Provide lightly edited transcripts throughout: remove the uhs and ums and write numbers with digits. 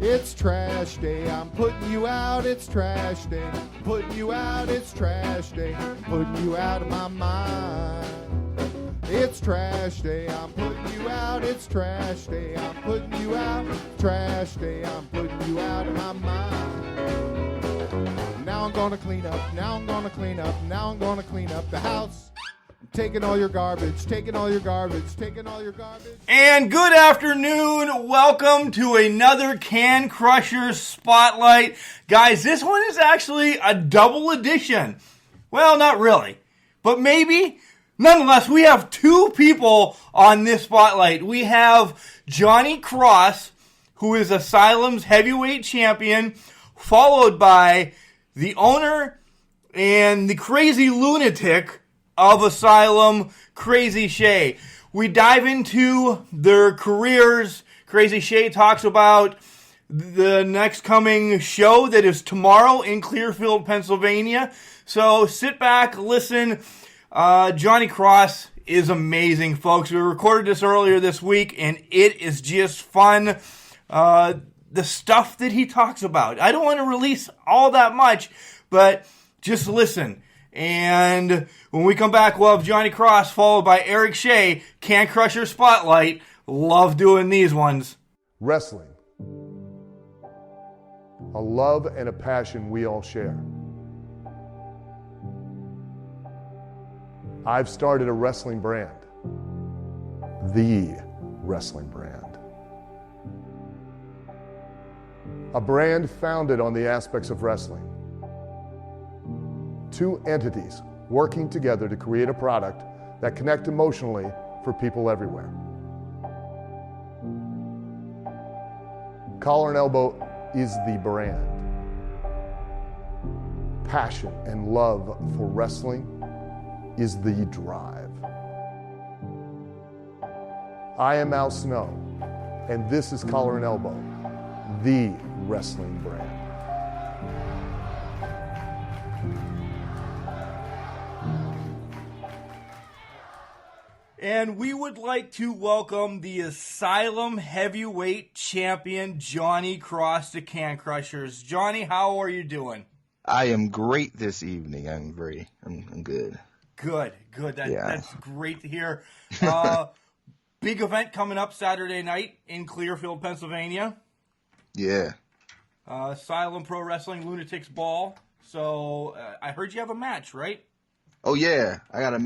It's trash day, I'm putting you out, it's trash day. Putting you out, it's trash day. Putting you out of my mind. It's trash day, I'm putting you out, it's trash day. I'm putting you out, trash day, I'm putting you out of my mind. Now I'm gonna clean up, now I'm gonna clean up, now I'm gonna clean up the house. Taking all your garbage, taking all your garbage, taking all your garbage. And good afternoon. Welcome to another Can Crusher Spotlight. Guys, this one is actually a double edition. Well, not really, but maybe. Nonetheless, we have two people on this spotlight. We have Jonny Cross, who is Asylum's heavyweight champion, followed by the owner and the crazy lunatic of Asylum, Crazy Shea. We dive into their careers. Crazy Shea talks about the next coming show that is tomorrow in Clearfield, Pennsylvania. So sit back, listen. Jonny Cross is amazing, folks. We recorded this earlier this week, and it is just fun. The stuff that he talks about. I don't want to release all that much, but just listen. And when we come back, we'll have Jonny Cross followed by Erik Shea, Can Crusher Spotlight. Love doing these ones. Wrestling. A love and a passion we all share. I've started a wrestling brand. The wrestling brand. A brand founded on the aspects of wrestling. Two entities working together to create a product that connect emotionally for people everywhere. Collar and Elbow is the brand. Passion and love for wrestling is the drive. I am Al Snow, and this is Collar and Elbow, the wrestling brand. And we would like to welcome the Asylum heavyweight champion, Jonny Cross, to Can Crushers. Jonny, how are you doing? I am great this evening. I'm good. Good. That's great to hear. Big event coming up Saturday night in Clearfield, Pennsylvania. Yeah. Asylum Pro Wrestling Lunatics Ball. So I heard you have a match, right? Oh yeah, I got a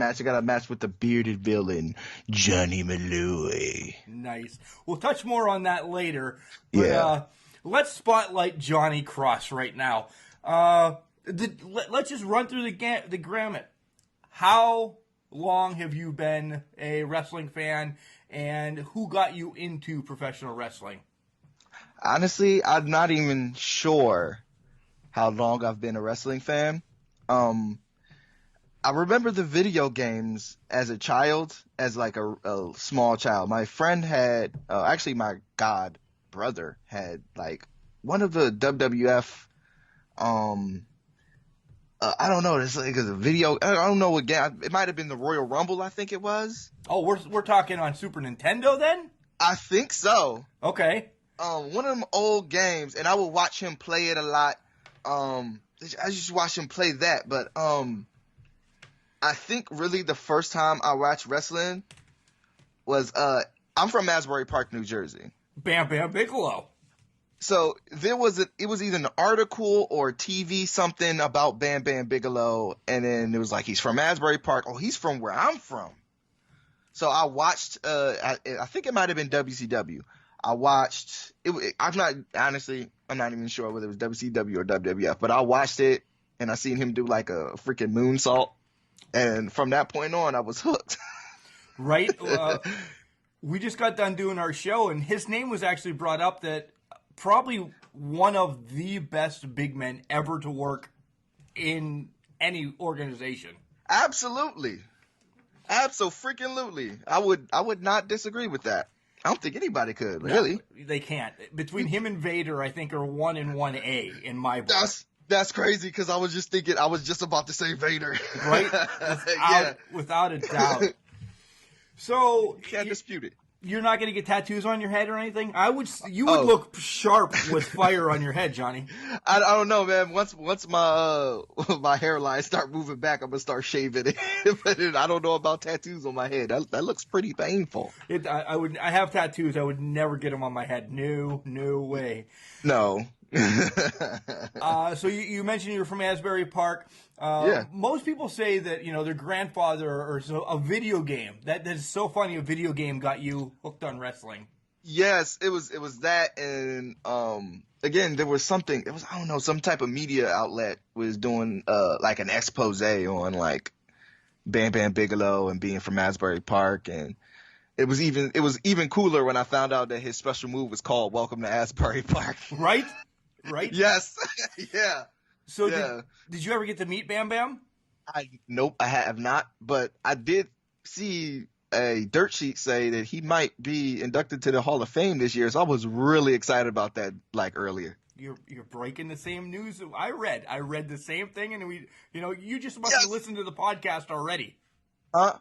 match with the bearded villain, Johnny Malloy. Nice. We'll touch more on that later. But, let's spotlight Jonny Cross right now. Let's just run through the gamut. How long have you been a wrestling fan, and who got you into professional wrestling? Honestly, I'm not even sure how long I've been a wrestling fan. I remember the video games as a child, as like a small child. My friend had, actually my god brother had like one of the WWF, I don't know, it's like a video, I don't know what game, it might have been the Royal Rumble, I think it was. Oh, we're talking on Super Nintendo then? I think so. Okay. One of them old games, and I would watch him play it a lot. I just watch him play that, but, I think really the first time I watched wrestling was, I'm from Asbury Park, New Jersey. Bam Bam Bigelow. So it was either an article or TV something about Bam Bam Bigelow, and then it was like, he's from Asbury Park. Oh, he's from where I'm from. So I watched, I think it might have been WCW. I watched, I'm not even sure whether it was WCW or WWF, but I watched it and I seen him do like a freaking moonsault. And from that point on, I was hooked. Right? We just got done doing our show, and his name was actually brought up that probably one of the best big men ever to work in any organization. Absolutely. Abso-freaking-lutely. I would not disagree with that. I don't think anybody could, really. No, they can't. Between him and Vader, I think, are 1 and 1A in my book. That's crazy, because I was just about to say Vader. Right? Without a doubt. So you can't dispute it. You're not going to get tattoos on your head or anything? You would look sharp with fire on your head, Johnny. I don't know, man. Once my my hairline start moving back, I'm gonna start shaving it. But I don't know about tattoos on my head. That looks pretty painful. I have tattoos. I would never get them on my head. No way. No. So you mentioned you're from Asbury Park. Yeah. Most people say that, their grandfather or a video game. That is so funny. A video game got you hooked on wrestling. Yes, it was that, and again, there was something. It was, I don't know, some type of media outlet was doing like an expose on like Bam Bam Bigelow and being from Asbury Park, and it was even cooler when I found out that his special move was called "Welcome to Asbury Park." Right. Yes. Yeah. So yeah. Did you ever get to meet Bam Bam? Nope, I have not, but I did see a dirt sheet say that he might be inducted to the Hall of Fame this year, so I was really excited about that like earlier. You're breaking the same news I read. I read the same thing, and you just must have listened to the podcast already. Huh?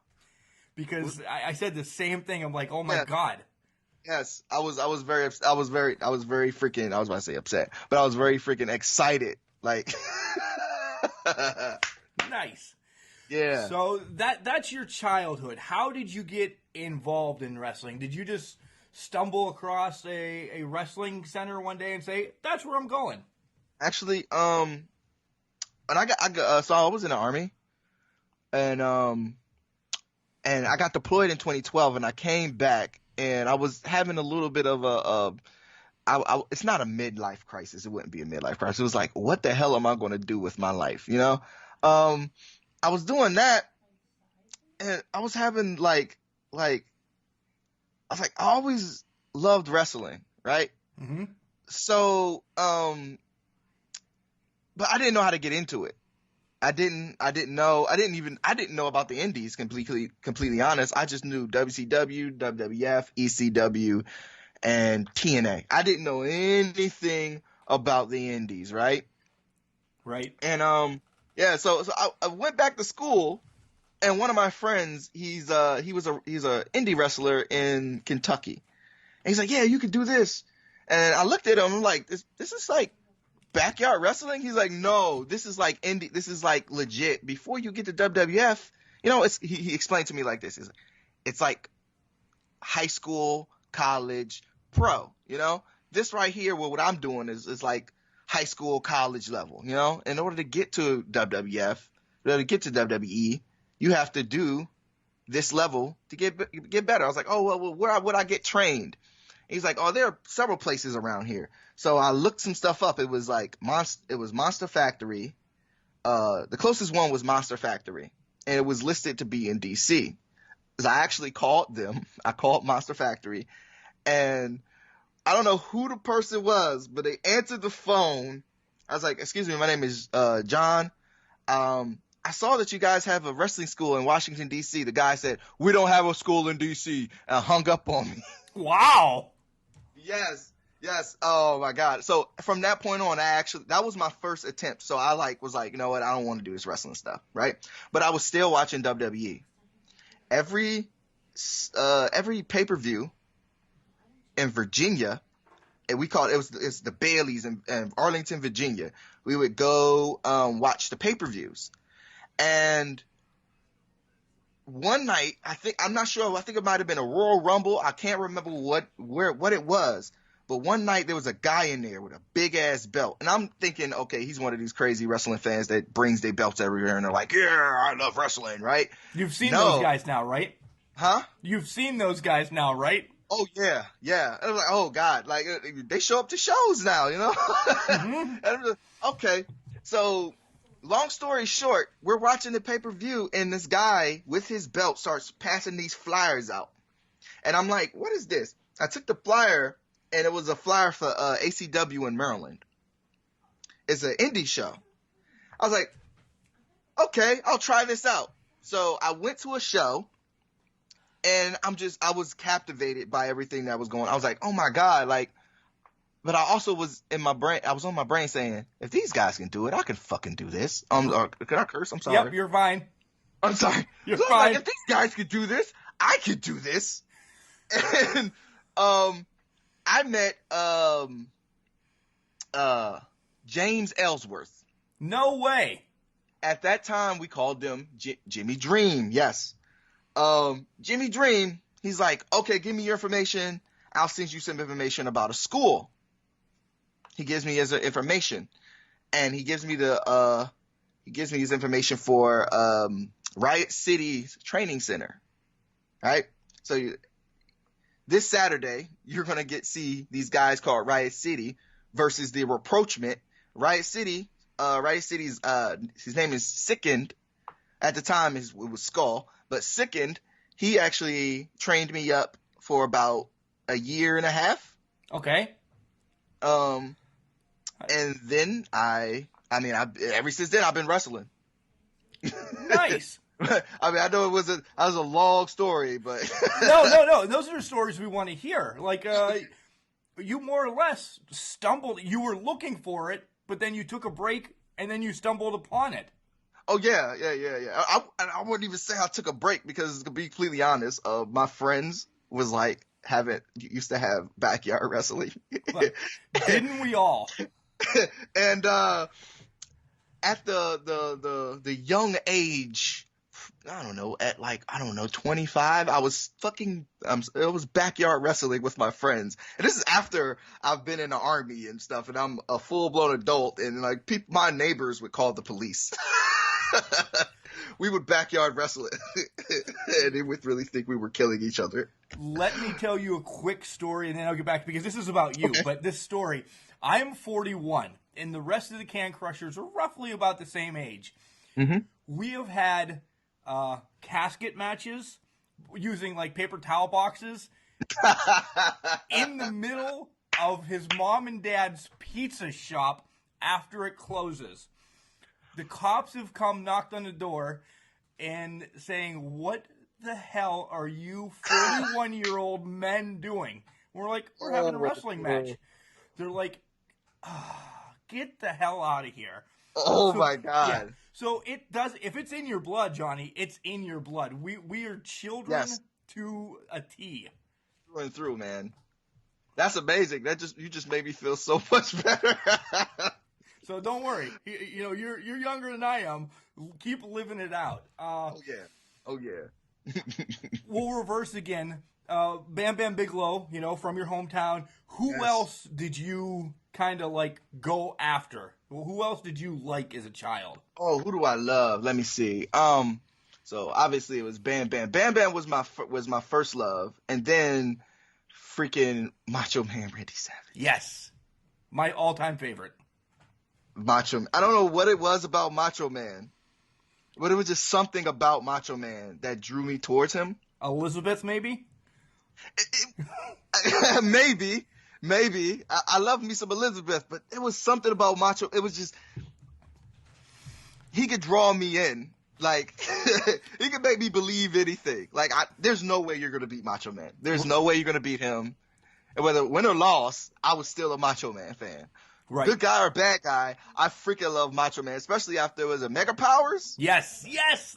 Because I said the same thing. I'm like, oh my God. Yes, I was very freaking, I was about to say upset, but I was very freaking excited. Like, nice. Yeah. So that's your childhood. How did you get involved in wrestling? Did you just stumble across a wrestling center one day and say, that's where I'm going? Actually, and so I was in the Army, and I got deployed in 2012, and I came back, and I was having a little bit of it's not a midlife crisis. It wouldn't be a midlife crisis. It was like, what the hell am I going to do with my life? I was doing that, and I was having like I was like, I always loved wrestling, right? Mm-hmm. So, but I didn't know how to get into it. I didn't know about the indies, completely honest. I just knew WCW, WWF, ECW, and TNA. I didn't know anything about the indies, right? Right. And yeah, so I went back to school, and one of my friends, he's a indie wrestler in Kentucky. And he's like, "Yeah, you could do this." And I looked at him, I'm like, this is like backyard wrestling? He's like, "No, this is like indie, this is like legit. Before you get to WWF, he explained to me like this. It's like high school, college, pro, This right here, what I'm doing is like high school, college level, In order to get to WWF, in order to get to WWE, you have to do this level to get better. I was like, oh, well, where would I get trained? And he's like, oh, there are several places around here. So I looked some stuff up. It was like Monster Factory. The closest one was Monster Factory, and it was listed to be in DC. So I actually called them. I called Monster Factory, and I don't know who the person was, but they answered the phone. I was like, excuse me, my name is John. I saw that you guys have a wrestling school in Washington, D.C. The guy said, we don't have a school in D.C. and hung up on me. Wow. Yes. Oh, my God. So from that point on, that was my first attempt. So I was like, you know what? I don't want to do this wrestling stuff, right? But I was still watching WWE. Every pay-per-view in Virginia, and it's the Baileys in Arlington, Virginia. We would go watch the pay-per-views, and one night I think it might have been a Royal Rumble. I can't remember what it was, but one night there was a guy in there with a big ass belt, and I'm thinking, okay, he's one of these crazy wrestling fans that brings their belts everywhere, and they're like, yeah, I love wrestling, right? You've seen those guys now, right? Huh? You've seen those guys now, right? Oh, yeah. And I was like, oh, God. Like, they show up to shows now, Mm-hmm. And I'm like, okay. So, long story short, we're watching the pay-per-view, and this guy with his belt starts passing these flyers out. And I'm like, what is this? I took the flyer, and it was a flyer for ACW in Maryland. It's an indie show. I was like, okay, I'll try this out. So, I went to a show. And I was captivated by everything that was going on. I was like, oh my God, but I also was on my brain saying, if these guys can do it, I can fucking do this. Can I curse? I'm sorry. Yep, you're fine. I'm sorry. You're so fine. if these guys could do this, I could do this. And I met James Ellsworth. No way. At that time, we called him Jimmy Dream. Yes. Jimmy Dream, he's like, okay, give me your information. I'll send you some information about a school. He gives me his information, and he gives me his information for Riot City Training Center. Right? So this Saturday, you're going to see these guys called Riot City versus the Rapprochement. Riot City's his name is Sickened. At the time, it was Skull, but Sickened, he actually trained me up for about a year and a half. Okay. And then ever since then, I've been wrestling. Nice. I mean, I know that was a long story, but no. Those are the stories we want to hear. Like, you more or less stumbled. You were looking for it, but then you took a break, and then you stumbled upon it. Oh yeah. I wouldn't even say I took a break because, to be completely honest, my friends was like used to have backyard wrestling. Didn't we all? And at the young age, I don't know, 25, I was it was backyard wrestling with my friends. And this is after I've been in the army and stuff, and I'm a full-blown adult, and like my neighbors would call the police. We would backyard wrestle it, and they would really think we were killing each other. Let me tell you a quick story, and then I'll get back, because this is about you. Okay. But this story, I'm 41, and the rest of the Can Crushers are roughly about the same age. Mm-hmm. We have had casket matches using like paper towel boxes in the middle of his mom and dad's pizza shop after it closes. The cops have come, knocked on the door, and saying, "What the hell are you 41-year-old men doing?" We're like, "We're having a wrestling match." They're like, "Get the hell out of here." Oh, my God. Yeah. So it does. If it's in your blood, Johnny, it's in your blood. We are children to a T. Going through, man. That's amazing. You just made me feel so much better. So don't worry. You're younger than I am. Keep living it out. Oh yeah. We'll reverse again. Bam Bam Bigelow, from your hometown. Who else did you kind of like go after? Who else did you like as a child? Oh, who do I love? Let me see. So obviously it was Bam Bam. Bam Bam was my first love, and then freaking Macho Man Randy Savage. Yes, my all-time favorite. Macho. I don't know what it was about Macho Man, but it was just something about Macho Man that drew me towards him. Elizabeth, maybe. Maybe. I love me some Elizabeth, but it was something about Macho. It was just, he could draw me in. Like, he could make me believe anything. Like, there's no way you're going to beat Macho Man. There's no way you're going to beat him. And whether win or loss, I was still a Macho Man fan. Right. Good guy or bad guy, I freaking love Macho Man, especially after it was a Mega Powers. Yes,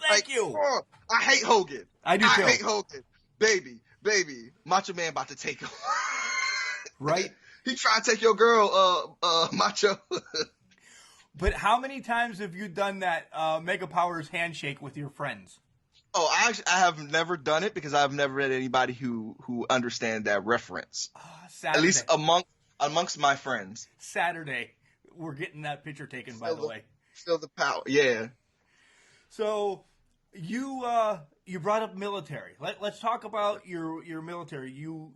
thank you. Oh, I hate Hogan. I do too. I hate Hogan. Baby, Macho Man about to take him. Right? He tried to take your girl, Macho. But how many times have you done that Mega Powers handshake with your friends? Oh, I have never done it because I've never met anybody who understand that reference. Saturday. At least amongst my friends. Saturday. We're getting that picture taken, by the way. Feel the power. Yeah. So you brought up military. Let's talk about your military. You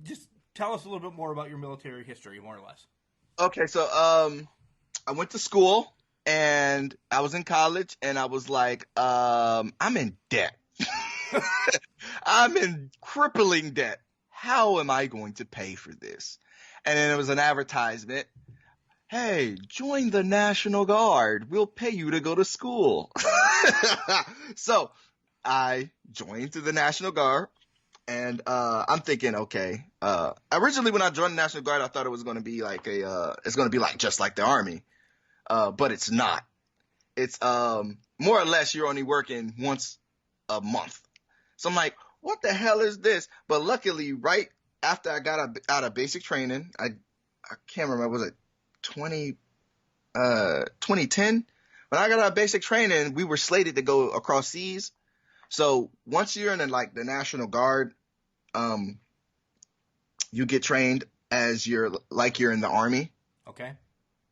just tell us a little bit more about your military history, more or less. Okay, so I went to school and I was in college and I was like, I'm in debt. I'm in crippling debt. How am I going to pay for this? And then it was an advertisement. Hey, join the National Guard. We'll pay you to go to school. So I joined the National Guard. And I'm thinking, okay. Originally, when I joined the National Guard, I thought it was going to be like it's going to be like just like the Army, but it's not. It's more or less you're only working once a month. So I'm like, what the hell is this? But luckily, right after I got out of basic training, I can't remember, was it 2010? When I got out of basic training, we were slated to go across seas. So once you're in the National Guard, you get trained as you're in the Army. Okay.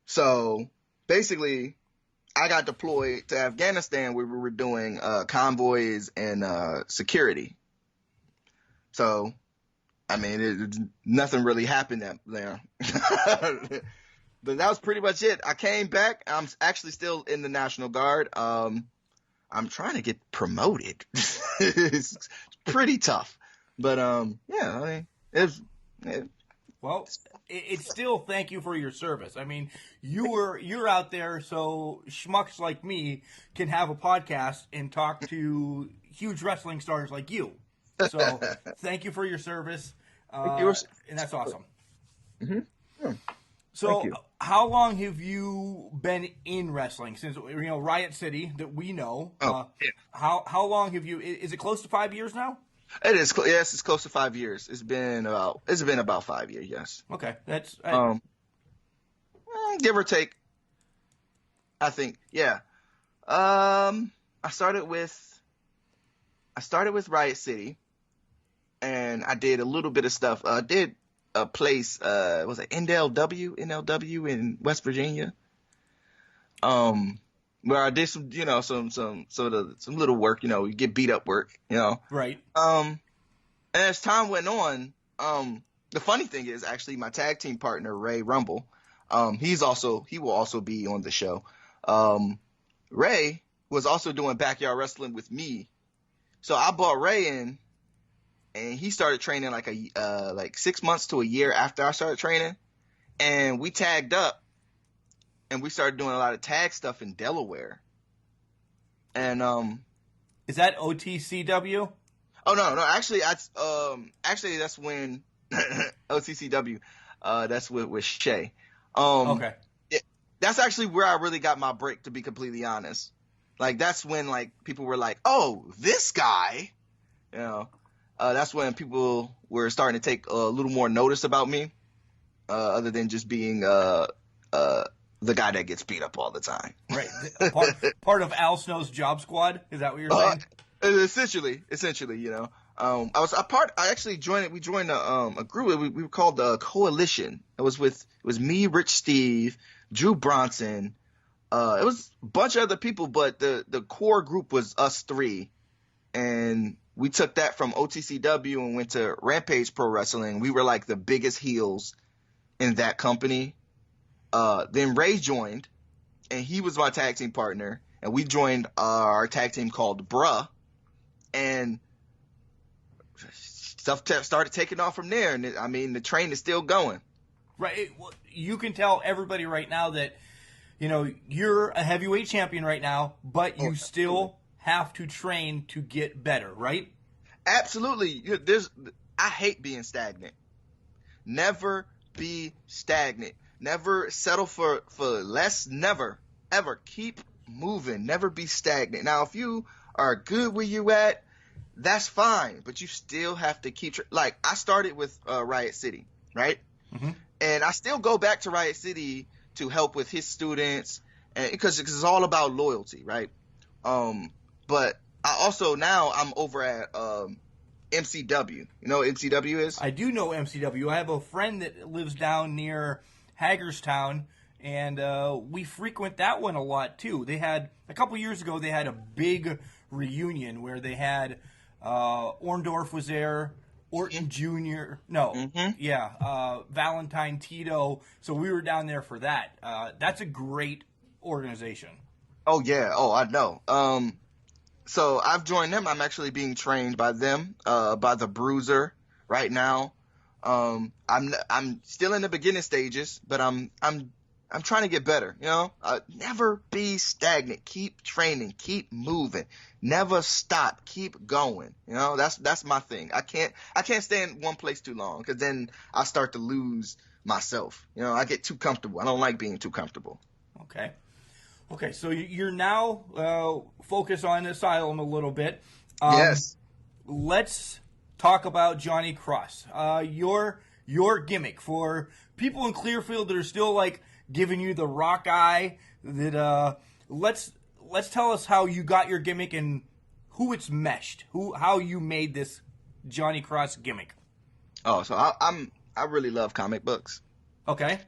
So basically, I got deployed to Afghanistan where we were doing convoys and security. So, I mean, nothing really happened there. But that was pretty much it. I came back. I'm actually still in the National Guard. I'm trying to get promoted. It's pretty tough. But, yeah, I mean, well, it's still thank you for your service. I mean, you're out there so schmucks like me can have a podcast and talk to huge wrestling stars like you. So thank you for your service, and that's awesome. Mm-hmm. Yeah. So how long have you been in wrestling? Since Riot City that we know. Yeah. How long have you? Is it close to 5 years now? It is. Yes, it's close to 5 years. It's been about 5 years. Yes. Okay, that's give or take. I think. Yeah. I started with Riot City, and I did a little bit of stuff. I did a place. Was it NLW in West Virginia? Where I did some little work, you get beat up work, right. And as time went on, the funny thing is actually my tag team partner, Ray Rumble, he will also be on the show. Ray was also doing backyard wrestling with me. So I brought Ray in and he started training like 6 months to a year after I started training, and we tagged up. And we started doing a lot of tag stuff in Delaware. And is that OTCW? Oh no, actually that's when OTCW. That's with Shea. Okay. That's actually where I really got my break, to be completely honest. Like that's when people were like, "Oh, this guy," That's when people were starting to take a little more notice about me, other than just being the guy that gets beat up all the time. Right. Part of Al Snow's job squad? Is that what you're saying? Essentially, we joined a group. We were called the Coalition. It was me, Rich Steve, Drew Bronson. It was a bunch of other people, but the core group was us three. And we took that from OTCW and went to Rampage Pro Wrestling. We were like the biggest heels in that company. Then Ray joined, and he was my tag team partner, and we joined our tag team called Bruh, and stuff started taking off from there. And the train is still going. Right. Well, you can tell everybody right now that you're a heavyweight champion right now, but you still have to train to get better, right? Absolutely. I hate being stagnant. Never be stagnant. Never settle for less. Never, ever. Keep moving. Never be stagnant. Now, if you are good where you at, that's fine. But you still have to keep I started with Riot City, right? Mm-hmm. And I still go back to Riot City to help with his students, and because it's all about loyalty, right? But I also now I'm over at MCW. You know what MCW is? I do know MCW. I have a friend that lives down near Hagerstown, and we frequent that one a lot too. They had a couple years ago. They had a big reunion where they had Orndorff was there, Orton Jr. Valentine Tito. So we were down there for that. That's a great organization. Oh yeah. Oh, I know. So I've joined them. I'm actually being trained by them, by the Bruiser right now. I'm still in the beginning stages, but I'm trying to get better. Never be stagnant. Keep training. Keep moving. Never stop. Keep going. That's my thing. I can't stay in one place too long, because then I start to lose myself. I get too comfortable. I don't like being too comfortable. Okay. So you're now focused on Asylum a little bit. Yes. let's talk about Jonny Cross. Your gimmick for people in Clearfield that are still like giving you the rock eye. That let's tell us how you got your gimmick and who it's meshed. How you made this Jonny Cross gimmick. Oh, so I really love comic books. Okay.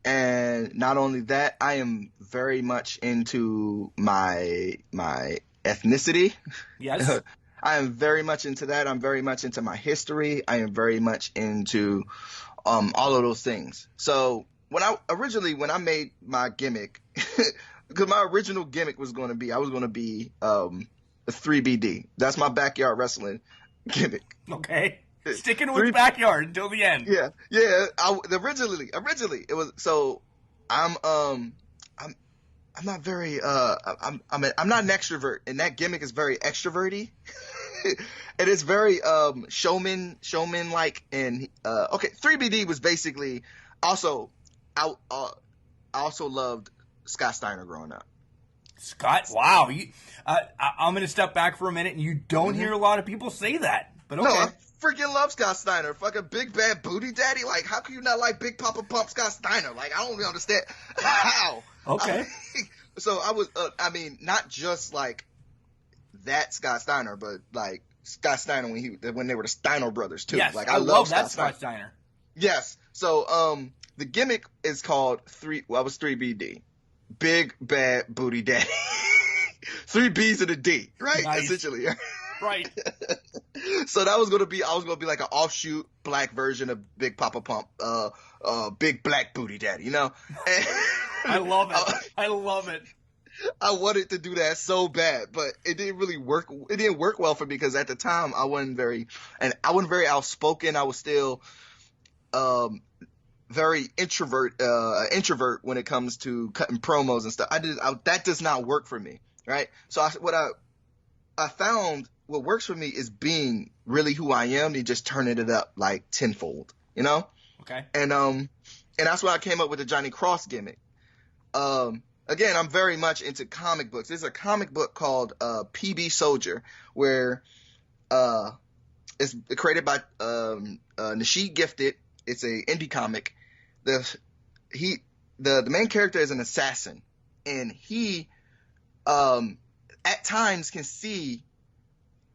And not only that, I am very much into my ethnicity. Yes. I am very much into that. I'm very much into my history. I am very much into all of those things. So when I made my gimmick, because my original gimmick was going to be, I was going to be a 3BD. That's my backyard wrestling gimmick. Okay. Sticking with backyard until the end. Yeah. Originally it was, so I'm not very I'm not an extrovert, and that gimmick is very extroverty. It is very showman like, and okay, 3BD was basically also I also loved Scott Steiner growing up. Scott, wow. I'm going to step back for a minute, and you don't hear a lot of people say that. But okay. No, I freaking love Scott Steiner. Fucking big bad booty daddy. Like, how can you not like Big Papa Pump Scott Steiner? Like, I don't really understand how. Okay. So I was, not just like that Scott Steiner, but like Scott Steiner when they were the Steiner brothers too. Yes, like I love that Scott Steiner. Yes. So the gimmick is called 3BD. Big bad booty daddy. 3 B's and a D, right? Nice. Essentially. Right. So I was gonna be like an offshoot black version of Big Papa Pump, big black booty daddy, you know? And I love it. I love it. I wanted to do that so bad, but it didn't really work. It didn't work well for me because at the time I wasn't very outspoken. I was still very introvert when it comes to cutting promos and stuff. That does not work for me, right? So I found what works for me is being really who I am and just turning it up like tenfold, you know? Okay. And that's why I came up with the Jonny Cross gimmick. Again, I'm very much into comic books. There's a comic book called PB Soldier where it's created by Nasheed Gifted. It's a indie comic. The main character is an assassin, and he at times can see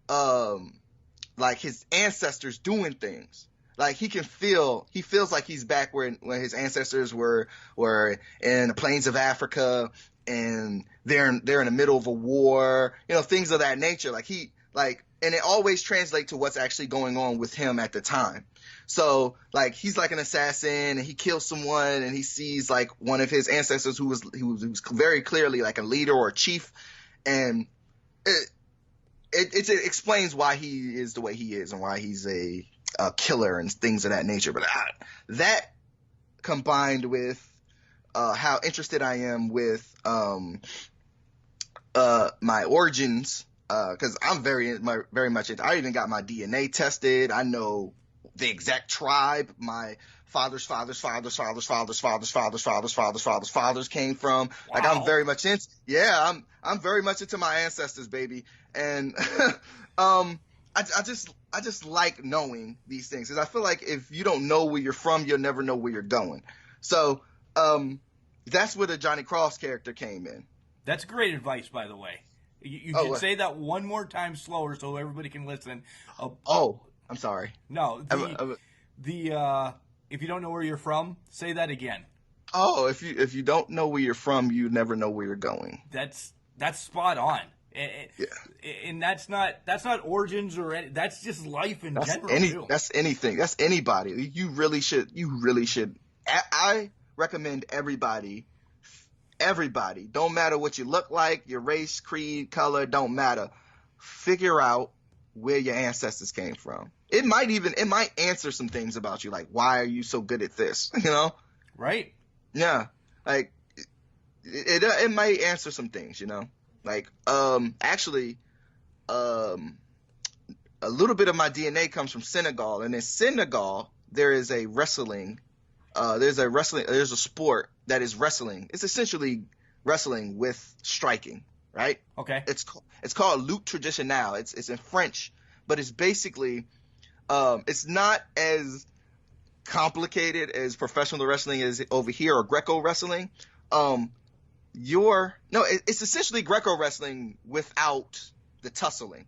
like his ancestors doing things. Like he feels like he's back when his ancestors were in the plains of Africa, and they're in the middle of a war, you know, things of that nature. And it always translates to what's actually going on with him at the time. So like he's like an assassin, and he kills someone, and he sees like one of his ancestors who was very clearly like a leader or a chief, and it explains why he is the way he is and why he's a killer and things of that nature. But that combined with how interested I am with my origins, because I'm very much into. I even got my DNA tested. I know the exact tribe my father's fathers came from. Wow. Like I'm very much into. Yeah, I'm very much into my ancestors, baby, and I just like knowing these things, because I feel like if you don't know where you're from, you'll never know where you're going. So that's where the Jonny Cross character came in. That's great advice, by the way. You should say that one more time slower so everybody can listen. I'm sorry. No, if you don't know where you're from, say that again. Oh, if you don't know where you're from, you never know where you're going. That's spot on. Yeah. And that's not origins that's just life in general. That's anything. That's anybody. You really should. I recommend everybody, don't matter what you look like, your race, creed, color, don't matter. Figure out where your ancestors came from. It might answer some things about you, like why are you so good at this? You know? Right. Yeah. Like it might answer some things, you know? Like, actually, a little bit of my DNA comes from Senegal, and in Senegal, there's a sport that is wrestling. It's essentially wrestling with striking, right? Okay. It's called lutte traditionnelle. It's in French, but it's basically it's not as complicated as professional wrestling is over here, or Greco wrestling. It's essentially Greco wrestling without the tussling.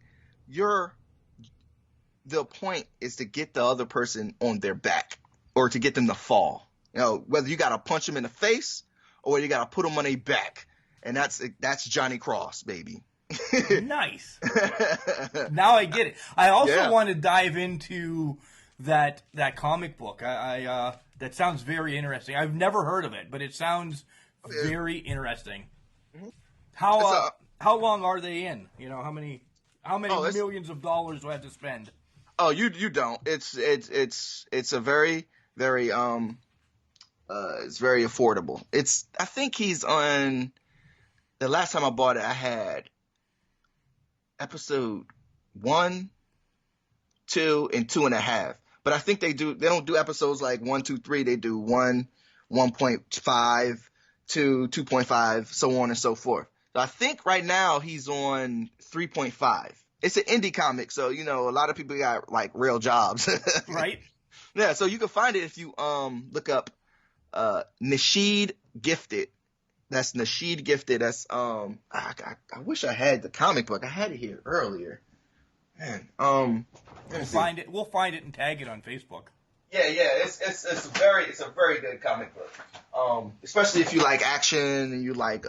The point is to get the other person on their back, or to get them to fall. Whether you got to punch them in the face or you got to put them on their back. And that's Johnny Cross, baby. Nice. Now I get it. I also want to dive into that comic book. That sounds very interesting. I've never heard of it, but it sounds very interesting. Mm-hmm. How long are they in? How many millions of dollars do I have to spend? Oh, you don't. It's a very, very it's very affordable. I think he's on. The last time I bought it, I had episode 1, 2, and 2.5. But I think they don't do episodes like 1, 2, 3. They do 1, 1.5, 2, 2.5, so on and so forth. So I think right now he's on 3.5. It's an indie comic, so a lot of people got like real jobs. Right? Yeah, so you can find it if you look up Nasheed Gifted. That's Nasheed Gifted. That's I wish I had the comic book. I had it here earlier. Man, we'll find it. We'll find it and tag it on Facebook. Yeah. It's a very good comic book. Especially if you like action and you like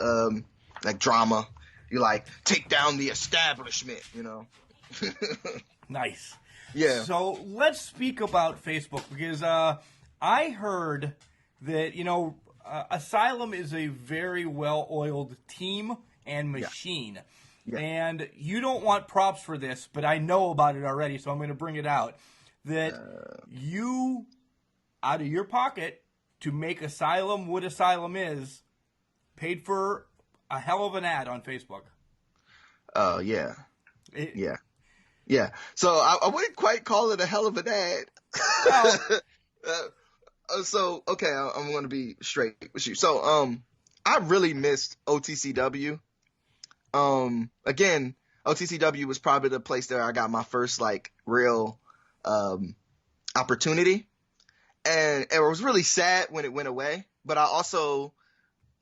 drama. You like take down the establishment. Nice. Yeah. So let's speak about Facebook, because I heard that Asylum is a very well-oiled team and machine. Yeah. And you don't want props for this, but I know about it already, so I'm going to bring it out. That you, out of your pocket, to make Asylum what Asylum is, paid for a hell of an ad on Facebook. Yeah. Yeah. So I wouldn't quite call it a hell of an ad. Well, so, okay, I'm going to be straight with you. So, I really missed OTCW. Again, OTCW was probably the place that I got my first, real, opportunity. And it was really sad when it went away. But I also,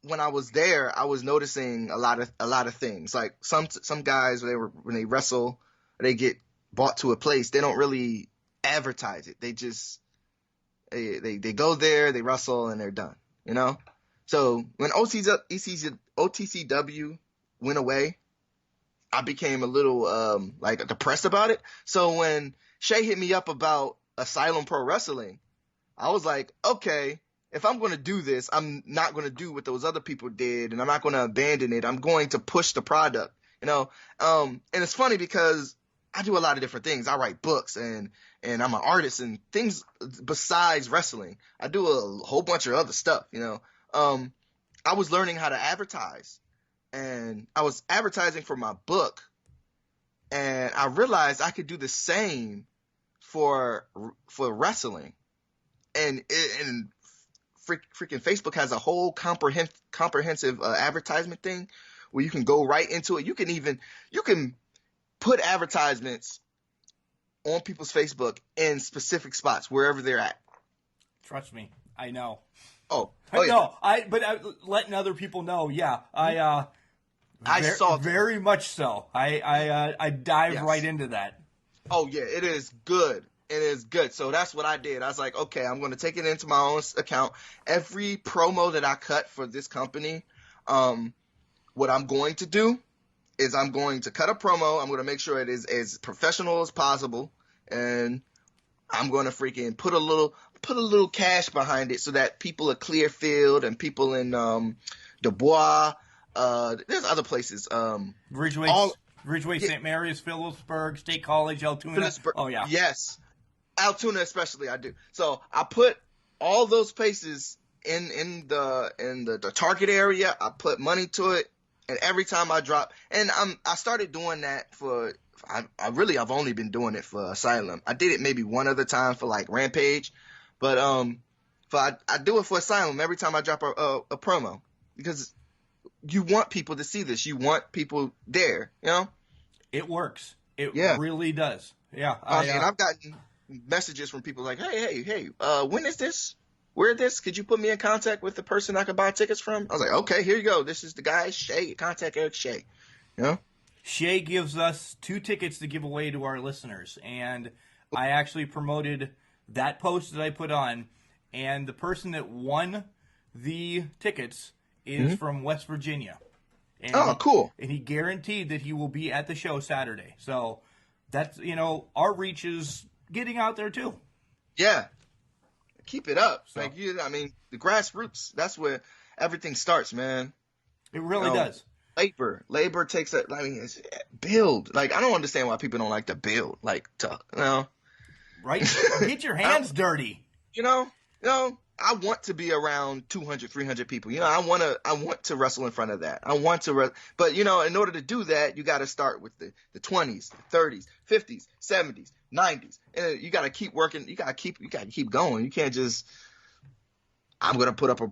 when I was there, I was noticing a lot of things. Like some guys, when they wrestle, they get bought to a place, they don't really advertise it. They just, they go there, they wrestle, and they're done, So when OTCW went away, I became a little depressed about it. So when Shea hit me up about Asylum Pro Wrestling, I was like, okay, if I'm going to do this, I'm not going to do what those other people did, and I'm not going to abandon it. I'm going to push the product, And it's funny because I do a lot of different things. I write books and I'm an artist and things besides wrestling. I do a whole bunch of other stuff, I was learning how to advertise, and I was advertising for my book, and I realized I could do the same for wrestling. And freaking Facebook has a whole comprehensive advertisement thing where you can go right into it. You can put advertisements on people's Facebook in specific spots wherever they're at. Trust me, I know. Oh no, letting other people know. Yeah, I saw very much so. I dive right into that. Oh yeah, it is good. It is good. So that's what I did. I was like, okay, I'm going to take it into my own account. Every promo that I cut for this company, what I'm going to do is I'm going to cut a promo. I'm going to make sure it is as professional as possible, and I'm going to freaking put a little cash behind it so that people at Clearfield and people in Dubois, there's other places. Ridgeway, St. Mary's, Phillipsburg, State College, Altoona. Oh yeah. Yes. Altoona especially, I do. So I put all those places in the target area. I put money to it, and every time I drop, and I started doing that I've only been doing it for Asylum. I did it maybe one other time for Rampage, but I do it for Asylum every time I drop a promo, because you want people to see this. You want people there, It works. It Yeah. really does. Yeah. I mean, I've gotten messages from people like, hey, when is this? Where is this? Could you put me in contact with the person I could buy tickets from? I was like, okay, here you go. This is the guy, Shea. Contact Erik Shea. You know? Shea gives us 2 tickets to give away to our listeners, and I actually promoted that post that I put on, and the person that won the tickets is from West Virginia. And Cool. And he guaranteed that he will be at the show Saturday. So that's, our reach is getting out there too. Yeah. Keep it up. So. The grassroots, that's where everything starts, man. It really does. Labor takes it's build. Like, I don't understand why people don't like to build. Like, Right? Get your hands dirty. I want to be around 200, 300 people. I want to wrestle in front of that. But in order to do that, you got to start with the 20s, the 30s, 50s, 70s, 90s. And you got to keep working. You got to keep going. You can't just, I'm going to put up a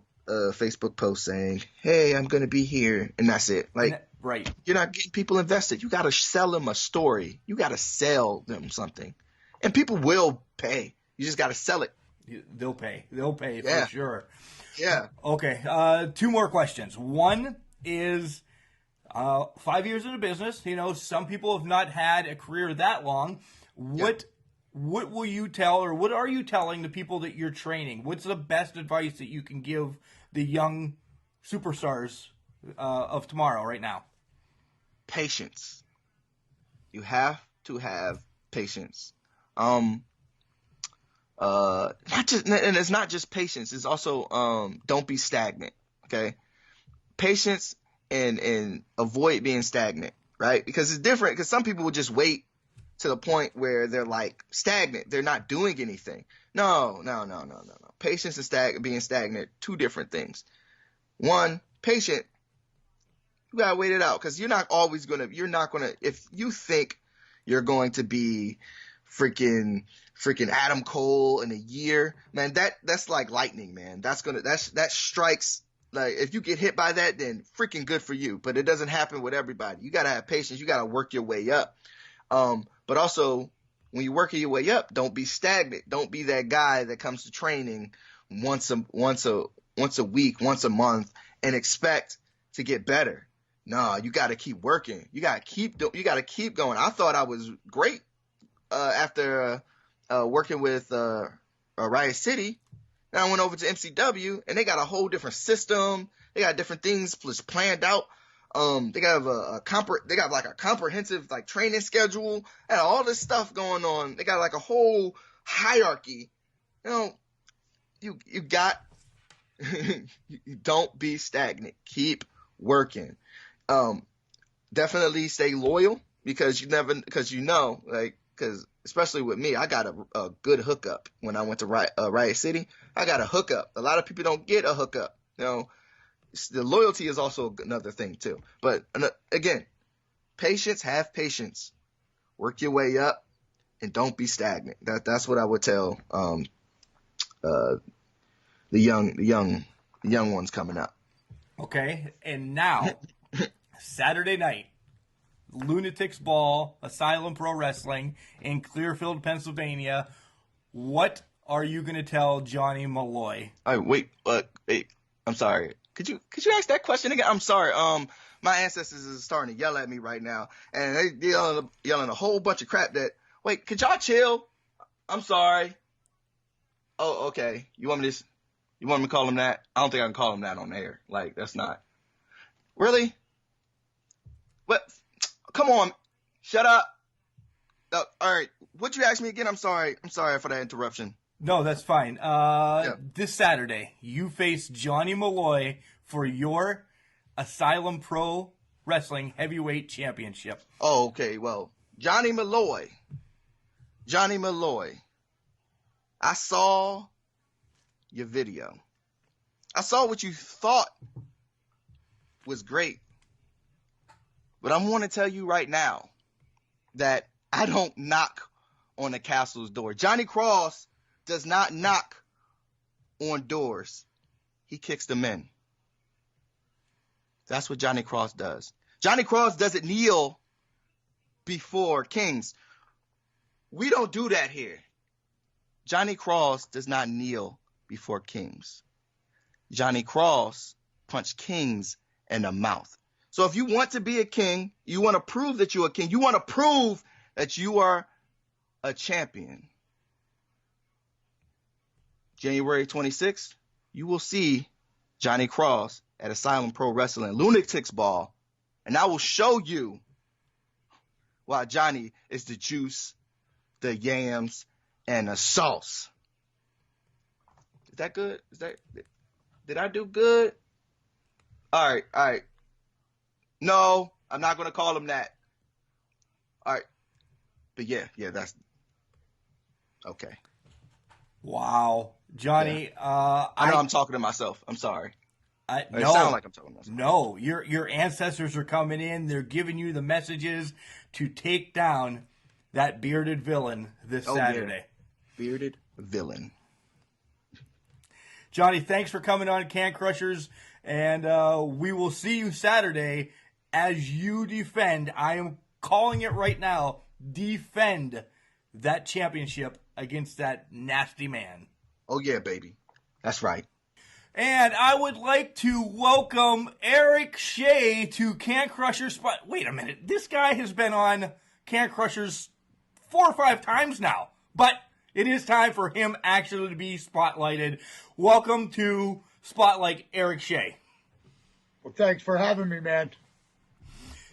Facebook post saying, hey, I'm going to be here. And that's it. Like, right. You're not getting people invested. You got to sell them a story. You got to sell them something. And people will pay. You just got to sell it. They'll pay. For sure. Yeah. Okay. 2 more questions. One is 5 years in the business. Some people have not had a career that long. What will you tell, or what are you telling the people that you're training? What's the best advice that you can give the young superstars of tomorrow right now? Patience. You have to have patience. It's not just patience. It's also don't be stagnant. Okay, patience and avoid being stagnant, right? Because it's different. Because some people will just wait to the point where they're like stagnant. They're not doing anything. No. Patience and being stagnant, 2 different things. One, patient. You gotta wait it out, because you're not gonna. If you think you're going to be freaking Adam Cole in a year, man, that's like lightning, man. That strikes, like, if you get hit by that, then freaking good for you. But it doesn't happen with everybody. You gotta have patience. You gotta work your way up. But also, when you're working your way up, don't be stagnant. Don't be that guy that comes to training once a week, once a month, and expect to get better. No, you got to keep working. You got to keep going. I thought I was great after working with Riot City. Then I went over to MCW, and they got a whole different system. They got different things planned out. They got like a comprehensive like training schedule and all this stuff going on. They got like a whole hierarchy. You got you don't be stagnant. Keep working. Definitely stay loyal, because especially with me, I got a good hookup when I went to Riot City. I got a hookup. A lot of people don't get a hookup. The loyalty is also another thing too. But again, have patience, work your way up, and don't be stagnant. That's what I would tell the young ones coming up. Okay, and now Saturday night, Lunatics Ball, Asylum Pro Wrestling in Clearfield, Pennsylvania. What are you going to tell Jonny Malloy? Wait, I'm sorry. Could you ask that question again? I'm sorry. My ancestors is starting to yell at me right now, and they yelling a whole bunch of crap. Wait, could y'all chill? I'm sorry. Oh, okay. You want me to call him that? I don't think I can call him that on air. Like, that's not really. What? Come on, shut up. All right. What'd you ask me again? I'm sorry for that interruption. No, that's fine. This Saturday, you face Jonny Malloy for your Asylum Pro Wrestling Heavyweight Championship. Oh, okay. Well, Jonny Malloy. I saw your video. I saw what you thought was great. But I want to tell you right now that I don't knock on the castle's door. Johnny Cross does not knock on doors. He kicks them in. That's what Johnny Cross does. Johnny Cross doesn't kneel before kings. We don't do that here. Johnny Cross does not kneel before kings. Johnny Cross punched kings in the mouth. So if you want to be a king, you want to prove that you're a king, you want to prove that you are a champion. January 26th, you will see Johnny Cross at Asylum Pro Wrestling Lunatics Ball, and I will show you why Johnny is the juice, the yams, and the sauce. Is that good? Did I do good? All right. No, I'm not going to call him that. All right. But yeah, that's okay. Wow. Johnny, yeah. I know I'm talking to myself. I'm sorry. It sounds like I'm talking to myself. No, your ancestors are coming in. They're giving you the messages to take down that bearded villain this Saturday. Yeah. Bearded villain. Johnny, thanks for coming on Can Crushers, and we will see you Saturday as you defend. I am calling it right now. Defend that championship against that nasty man. Oh, yeah, baby. That's right. And I would like to welcome Erik Shea to Can Crushers. Wait a minute. This guy has been on Can Crushers 4 or 5 times now. But it is time for him actually to be spotlighted. Welcome to Spotlight, Erik Shea. Well, thanks for having me, man.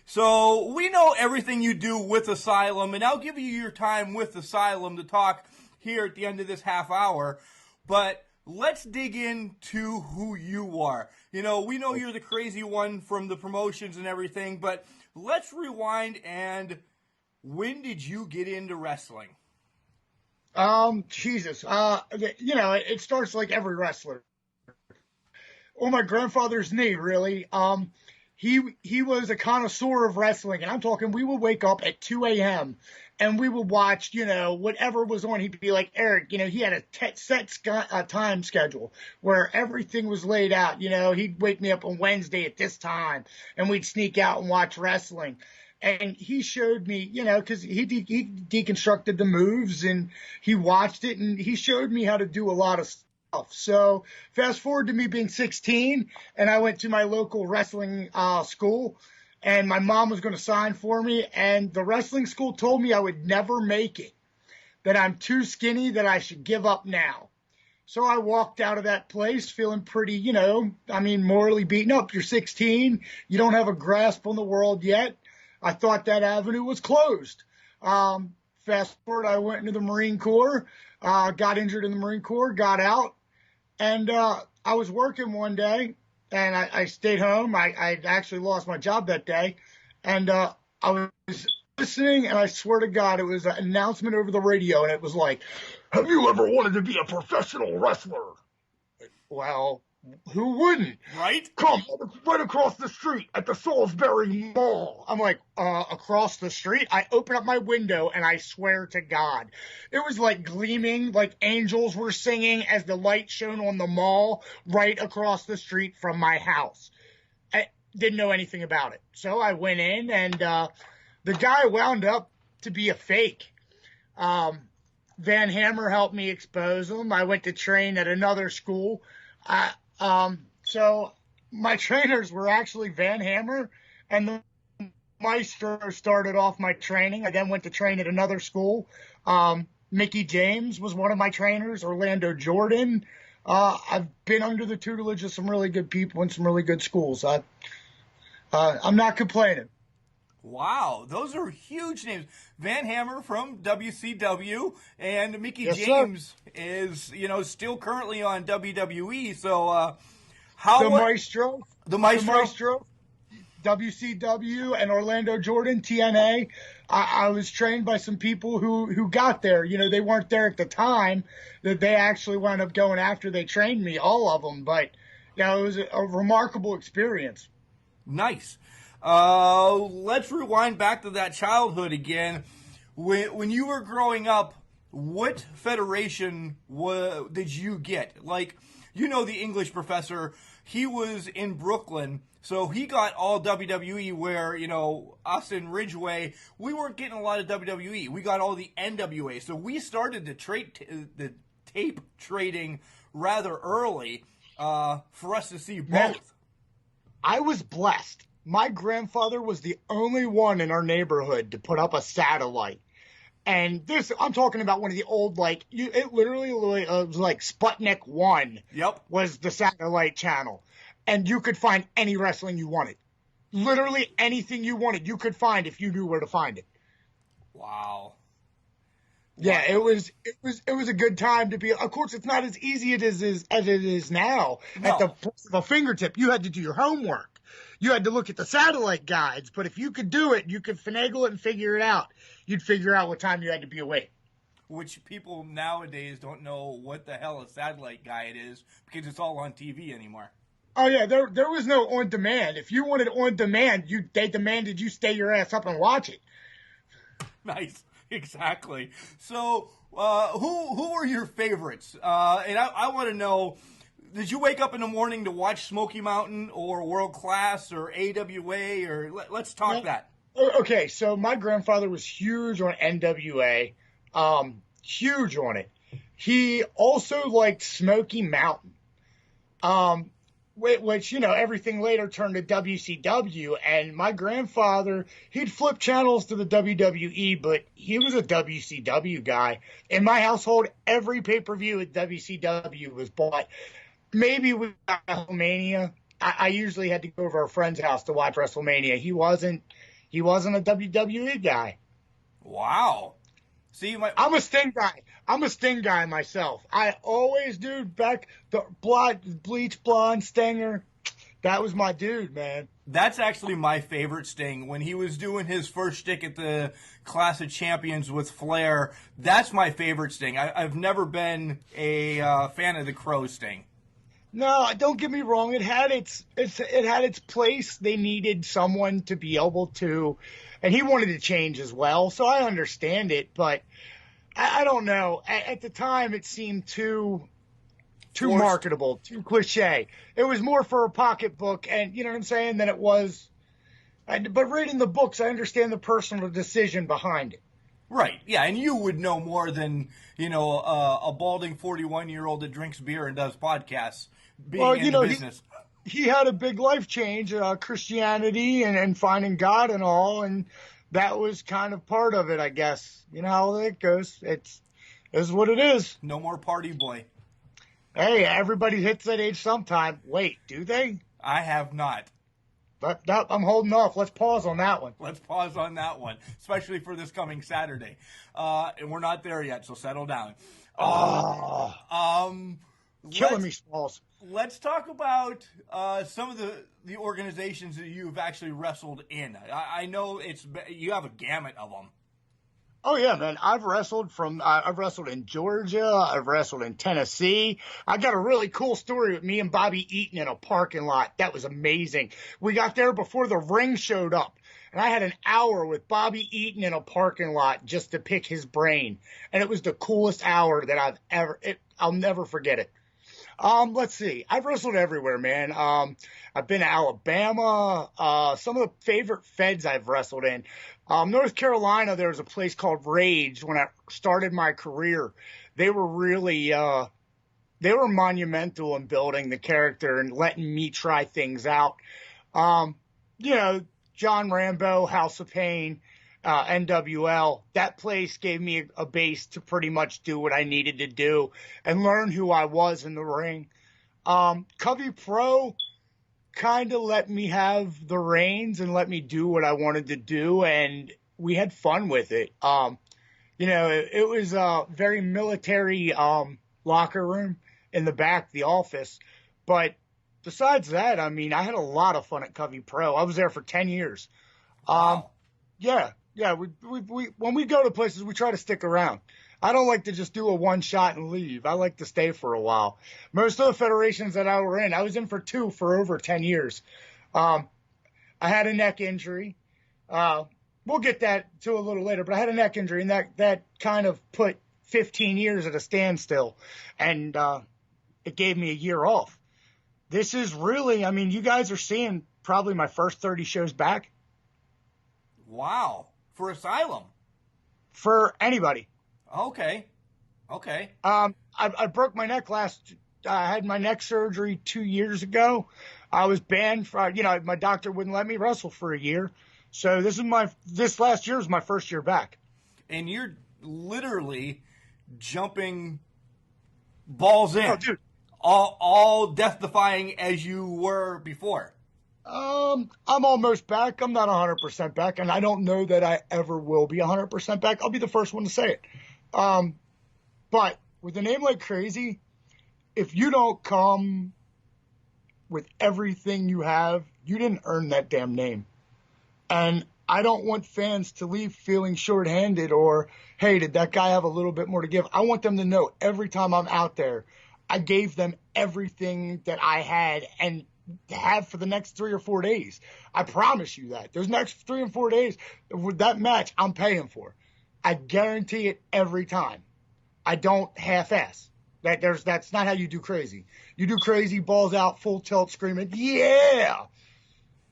So we know everything you do with Asylum, and I'll give you your time with Asylum to talk here at the end of this half hour. But let's dig into who you are. You know, we know you're the crazy one from the promotions and everything, but let's rewind. And when did you get into wrestling? Jesus. It starts like every wrestler. On my grandfather's knee, really. He was a connoisseur of wrestling, and I'm talking we would wake up at 2 a.m. and we would watch, whatever was on. He'd be like, Erik, he had a set time schedule where everything was laid out. He'd wake me up on Wednesday at this time, and we'd sneak out and watch wrestling. And he showed me, because he deconstructed the moves, and he watched it, and he showed me how to do a lot of stuff. So fast forward to me being 16, and I went to my local wrestling school, and my mom was going to sign for me, and the wrestling school told me I would never make it, that I'm too skinny, that I should give up now. So I walked out of that place feeling pretty, morally beaten up. You're 16. You don't have a grasp on the world yet. I thought that avenue was closed. Fast forward, I went into the Marine Corps, got injured in the Marine Corps, got out. And I was working one day, and I stayed home. I actually lost my job that day. And I was listening, and I swear to God, it was an announcement over the radio, and it was like, have you ever wanted to be a professional wrestler? Well, who wouldn't? Right? Come, right across the street at the Salisbury Mall. I'm like, across the street? I open up my window, and I swear to God, it was like gleaming, like angels were singing as the light shone on the mall right across the street from my house. I didn't know anything about it. So I went in, and the guy wound up to be a fake. Van Hammer helped me expose him. I went to train at another school. So my trainers were actually Van Hammer, and the Maestro started off my training. I then went to train at another school. Mickey James was one of my trainers, Orlando Jordan. I've been under the tutelage of some really good people and some really good schools. I'm not complaining. Wow, those are huge names. Van Hammer from WCW, and Mickey Yes, James is, still currently on WWE. So, The Maestro, Maestro, WCW, and Orlando Jordan, TNA. I was trained by some people who got there. They weren't there at the time. That they actually wound up going after they trained me, all of them. But it was a remarkable experience. Nice. Let's rewind back to that childhood again. When you were growing up, what federation did you get? Like, the English professor, he was in Brooklyn, so he got all WWE where, us in Ridgeway, we weren't getting a lot of WWE. We got all the NWA. So we started the tape trading rather early for us to see both. Man, I was blessed. My grandfather was the only one in our neighborhood to put up a satellite. And I'm talking about one of the old, it literally was like Sputnik 1 was the satellite channel. And you could find any wrestling you wanted. Literally anything you wanted, you could find if you knew where to find it. Wow. Yeah, it was a good time to be. Of course, it's not as easy as it is now at the press of a fingertip. You had to do your homework. You had to look at the satellite guides. But if you could do it, you could finagle it and figure it out. You'd figure out what time you had to be awake. Which people nowadays don't know what the hell a satellite guide is because it's all on TV anymore. Oh yeah, there was no on demand. If you wanted on demand, they demanded you stay your ass up and watch it. Nice. Exactly. So, who are your favorites? And I want to know, did you wake up in the morning to watch Smoky Mountain or World Class or AWA or let's talk that. Okay, so my grandfather was huge on NWA, huge on it. He also liked Smoky Mountain, which, everything later turned to WCW. And my grandfather, he'd flip channels to the WWE, but he was a WCW guy. In my household, every pay-per-view at WCW was bought. Maybe we got WrestleMania. I usually had to go over to a friend's house to watch WrestleMania. He wasn't a WWE guy. Wow. See, I'm a Sting guy. I'm a Sting guy myself. I always do. Back the bleach blonde Stinger. That was my dude, man. That's actually my favorite Sting. When he was doing his first shtick at the Clash of Champions with Flair, that's my favorite Sting. I've never been a fan of the Crow Sting. No, don't get me wrong. It had its place. They needed someone to be able to, and he wanted to change as well. So I understand it, but I don't know. At the time, it seemed too marketable, too cliche. It was more for a pocketbook, and you know what I'm saying, than it was. But reading the books, I understand the personal decision behind it. Right, yeah, and you would know more than, a balding 41-year-old that drinks beer and does podcasts being in the business. He had a big life change, Christianity and finding God and all, and that was kind of part of it, I guess. You know how it goes. It's what it is. No more party boy. Hey, everybody hits that age sometime. Wait, do they? I have not. But no, I'm holding off. Let's pause on that one. Let's pause on that one, especially for this coming Saturday. And we're not there yet, so settle down. Killing me, Smalls. Let's talk about some of the organizations that you've actually wrestled in. I know you have a gamut of them. Oh yeah, man. I've wrestled in Georgia. I've wrestled in Tennessee. I got a really cool story with me and Bobby Eaton in a parking lot. That was amazing. We got there before the ring showed up, and I had an hour with Bobby Eaton in a parking lot just to pick his brain. And it was the coolest hour that I'll never forget it. Let's see. I've wrestled everywhere, man. I've been to Alabama. Some of the favorite feds I've wrestled in. North Carolina, there was a place called Rage when I started my career. They were really, they were monumental in building the character and letting me try things out. John Rambo, House of Pain, NWL, that place gave me a base to pretty much do what I needed to do and learn who I was in the ring. Covey Pro kind of let me have the reins and let me do what I wanted to do, and we had fun with it. It was a very military locker room in the back, the office. But besides that, I had a lot of fun at Covey Pro. I was there for 10 years. Wow. Yeah, we when we go to places, we try to stick around. I don't like to just do a one shot and leave. I like to stay for a while. Most of the federations that I was in for 2 for over 10 years. I had a neck injury. We'll get that to a little later, but I had a neck injury, and that kind of put 15 years at a standstill, and it gave me a year off. This is really, I mean, you guys are seeing probably my first 30 shows back. Wow. For Asylum? For anybody. Okay. I broke my neck I had my neck surgery 2 years ago. I was banned for, my doctor wouldn't let me wrestle for a year. So this last year was my first year back. And you're literally jumping balls in. Oh, dude. All death-defying as you were before. I'm almost back. I'm not 100% back, and I don't know that I ever will be 100% back. I'll be the first one to say it. But with a name like Crazy, if you don't come with everything you have, you didn't earn that damn name. And I don't want fans to leave feeling shorthanded or, hey, did that guy have a little bit more to give? I want them to know every time I'm out there, I gave them everything that I had and have for the next 3 or 4 days. I promise you that. Those next 3 and 4 days, with that match, I'm paying for. I guarantee it every time. I don't half-ass. That's not how you do Crazy. You do Crazy, balls out, full tilt, screaming, yeah!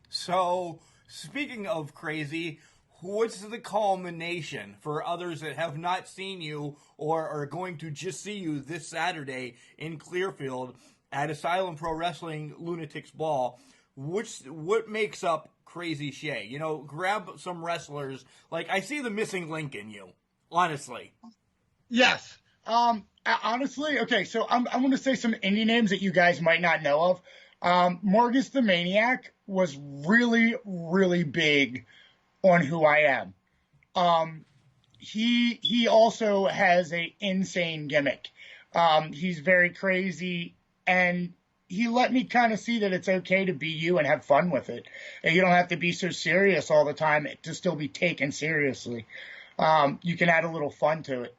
So, speaking of Crazy, what's the culmination for others that have not seen you or are going to just see you this Saturday in Clearfield at Asylum Pro Wrestling Lunatics Ball? What makes up Crazy Shea? Grab some wrestlers. Like, I see the missing link in you, honestly. Yes. Honestly, okay, so I'm going to say some indie names that you guys might not know of. Morgus the Maniac was really, really big on who I am. He also has a insane gimmick. He's very crazy, and he let me kind of see that it's okay to be you and have fun with it. And you don't have to be so serious all the time to still be taken seriously. You can add a little fun to it.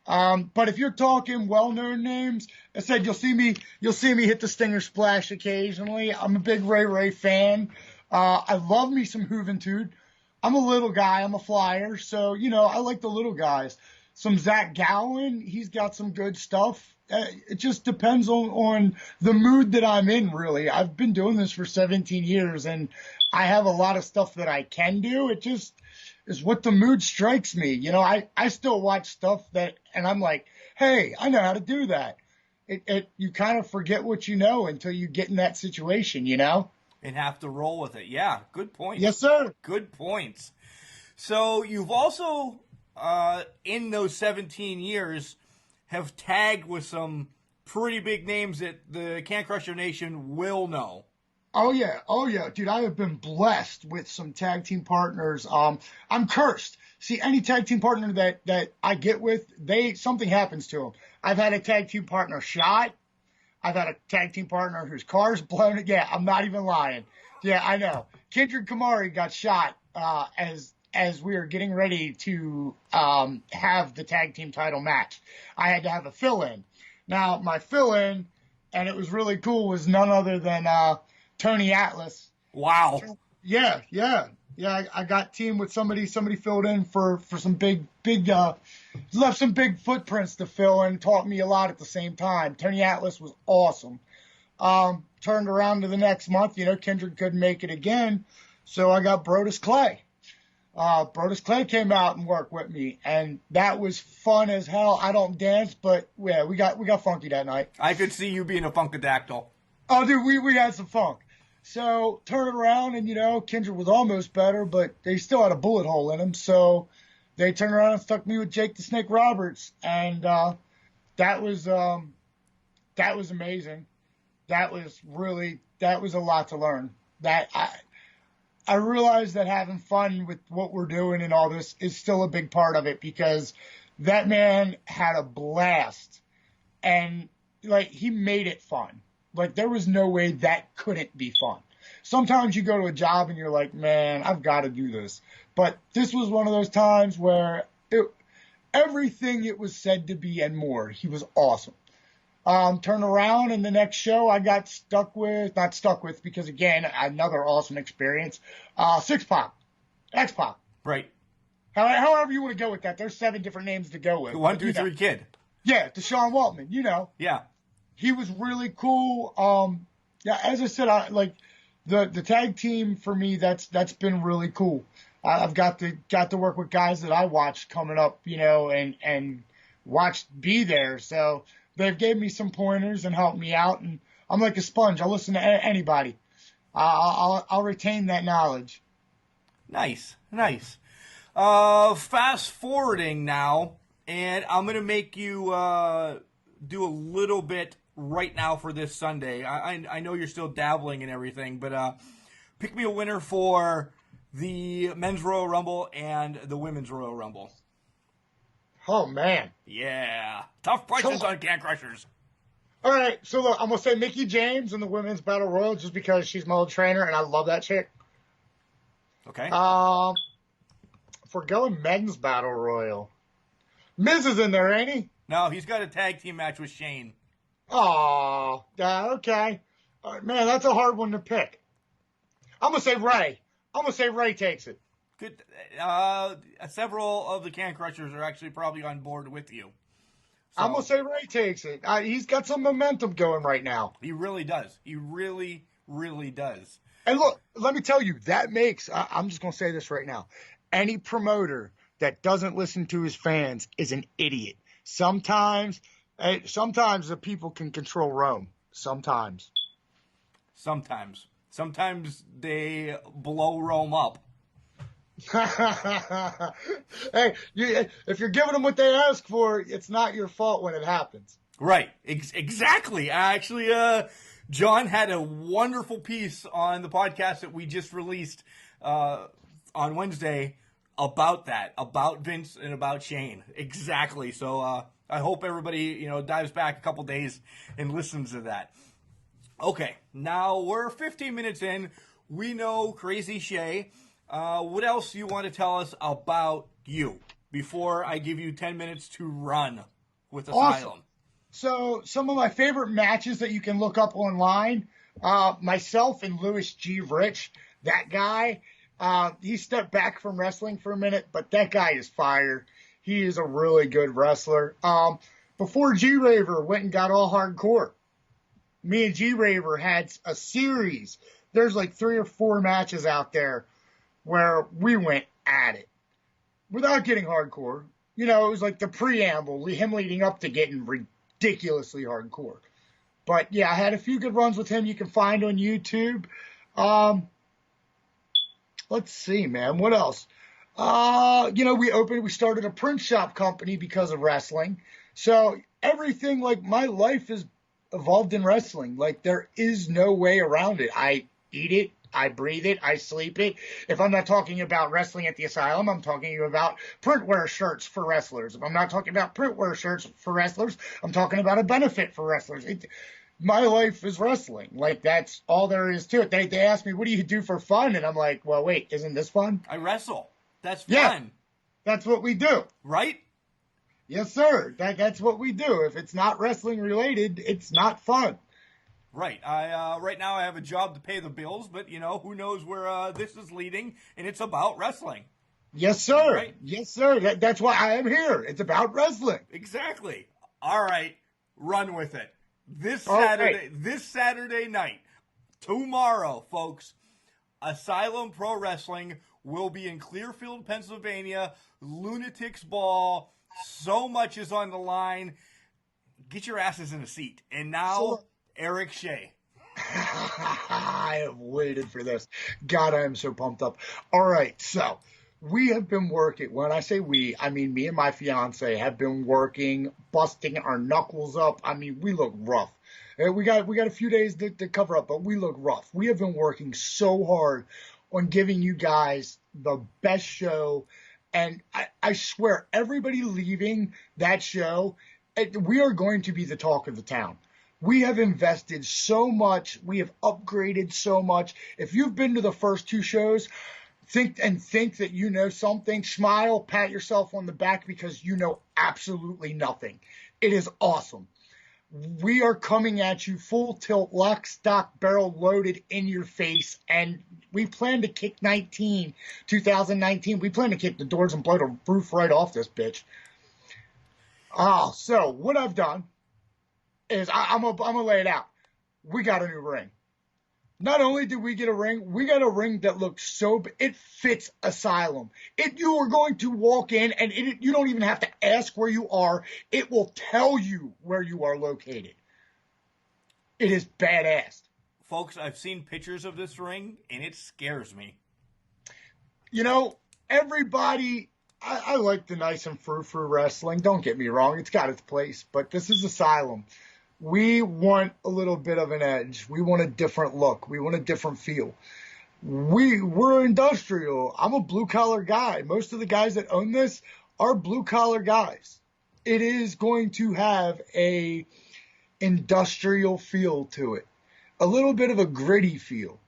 But if you're talking well-known names, I said you'll see me hit the Stinger Splash occasionally. I'm a big Ray fan. I love me some Juventud. I'm a little guy. I'm a flyer. So, I like the little guys. Some Zach Gowen. He's got some good stuff. It just depends on the mood that I'm in, really. I've been doing this for 17 years, and I have a lot of stuff that I can do. It just is what the mood strikes me. I still watch stuff and I'm like, hey, I know how to do that. You kind of forget what you know until you get in that situation, And have to roll with it. Yeah, good points. Yes, sir. Good points. So you've also, in those 17 years, have tagged with some pretty big names that the Can Crusher Nation will know. Oh yeah, dude, I have been blessed with some tag team partners. I'm cursed. See, any tag team partner that I get with, something happens to them. I've had a tag team partner shot. I've had a tag team partner whose car's blown. Yeah, I'm not even lying. Yeah, I know. Kendrick Kamari got shot as we were getting ready to have the tag team title match. I had to have a fill-in. Now, my fill-in, and it was really cool, was none other than Tony Atlas. Wow. Yeah. I got teamed with somebody filled in for some big, left some big footprints to fill in, taught me a lot at the same time. Tony Atlas was awesome. Turned around to the next month, Kendrick couldn't make it again. So I got Brodus Clay. Brodus Clay came out and worked with me, and that was fun as hell. I don't dance, but yeah, we got funky that night. I could see you being a funkadactyl. Oh, dude, we had some funk. So turn it around, and Kendrick was almost better, but they still had a bullet hole in him. So they turned around and stuck me with Jake the Snake Roberts, and that was amazing. That was a lot to learn. That I realized that having fun with what we're doing and all this is still a big part of it, because that man had a blast, and he made it fun. There was no way that couldn't be fun. Sometimes you go to a job and you're like, man, I've got to do this. But this was one of those times where everything it was said to be and more, he was awesome. Turn around, and the next show I got not stuck with, because again, another awesome experience. X-Pac. Right. However you want to go with that. There's 7 different names to go with. The 1, But, 2, 3 kid. Yeah, Deshaun Waltman, Yeah. He was really cool. Yeah, as I said, the tag team for me, that's been really cool. I've got to work with guys that I watched coming up, and watched be there. So they've gave me some pointers and helped me out, and I'm like a sponge. I'll listen to anybody. I'll retain that knowledge. Nice. Fast forwarding now, and I'm going to make you do a little bit right now for this Sunday. I know you're still dabbling in everything, but pick me a winner for the Men's Royal Rumble and the Women's Royal Rumble. Oh, man. Yeah. Tough prices on Can Crushers. All right, so look, I'm going to say Mickie James in the Women's Battle Royal just because she's my old trainer, and I love that chick. Okay. If we're going Men's Battle Royal, Miz is in there, ain't he? No, he's got a tag team match with Shane. Oh, okay. All right, man, that's a hard one to pick. I'm going to say Ray. I'm going to say Ray takes it. Good. Several of the Can Crushers are actually probably on board with you. So, I'm going to say Ray takes it. He's got some momentum going right now. He really does. He really, really does. And look, let me tell you, that makes, I'm just going to say this right now. Any promoter that doesn't listen to his fans is an idiot. Sometimes the people can control Rome. Sometimes they blow Rome up. Hey, if you're giving them what they ask for, it's not your fault when it happens. Right. Exactly. Actually, John had a wonderful piece on the podcast that we just released on Wednesday about that, about Vince and about Shane. Exactly. So I hope everybody, dives back a couple days and listens to that. Okay, now we're 15 minutes in. We know Crazy Shea. What else you want to tell us about you before I give you 10 minutes to run with Asylum? Awesome. So some of my favorite matches that you can look up online, myself and Louis G. Rich, that guy, he stepped back from wrestling for a minute, but that guy is fire. He is a really good wrestler. Before G-Raver went and got all hardcore, me and G-Raver had a series. There's like 3 or 4 matches out there where we went at it without getting hardcore. It was like the preamble, him leading up to getting ridiculously hardcore. But yeah, I had a few good runs with him. You can find on YouTube. Let's see, man. What else? We started a print shop company because of wrestling. So everything, like, my life is evolved in wrestling. Like, there is no way around it. I eat it. I breathe it. I sleep it. If I'm not talking about wrestling at the Asylum, I'm talking about printwear shirts for wrestlers. If I'm not talking about printwear shirts for wrestlers, I'm talking about a benefit for wrestlers. My life is wrestling. Like, that's all there is to it. They ask me, what do you do for fun? And I'm like, well, wait, isn't this fun? I wrestle. That's fun. Yeah, that's what we do. Right? Yes, sir. That's what we do. If it's not wrestling related, it's not fun. Right. Right now I have a job to pay the bills, but, who knows where this is leading, and it's about wrestling. Yes, sir. Right? Yes, sir. That's why I am here. It's about wrestling. Exactly. All right. Run with it. This Saturday night, tomorrow, folks, Asylum Pro Wrestling will be in Clearfield, Pennsylvania. Lunatics Ball. So much is on the line. Get your asses in a seat. And now, Erik Shea. I have waited for this. God, I am so pumped up. All right, so we have been working. When I say we, I mean me and my fiance have been working, busting our knuckles up. I mean, we look rough. We got a few days to cover up, but we look rough. We have been working so hard on giving you guys the best show. And I swear, everybody leaving that show, we are going to be the talk of the town. We have invested so much. We have upgraded so much. If you've been to the first 2 shows, think that you know something, smile, pat yourself on the back because you know absolutely nothing. It is awesome. we are coming at you full tilt, lock, stock, barrel loaded in your face. And we plan to kick 2019. We plan to kick the doors and blow the roof right off this bitch. So what I've done is I'm gonna lay it out. We got a new ring. Not only did we get a ring, we got a ring that looks so it fits Asylum. You are going to walk in and you don't even have to ask where you are. It will tell you where you are located. It is badass. Folks, I've seen pictures of this ring and it scares me. You know, everybody, I like the nice and frou-frou wrestling. Don't get me wrong, it's got its place, but this is Asylum. We want a little bit of an edge. We want a different look. We want a different feel. We're industrial. I'm a blue-collar guy. Most of the guys that own this are blue-collar guys. It is going to have a industrial feel to it. A little bit of a gritty feel.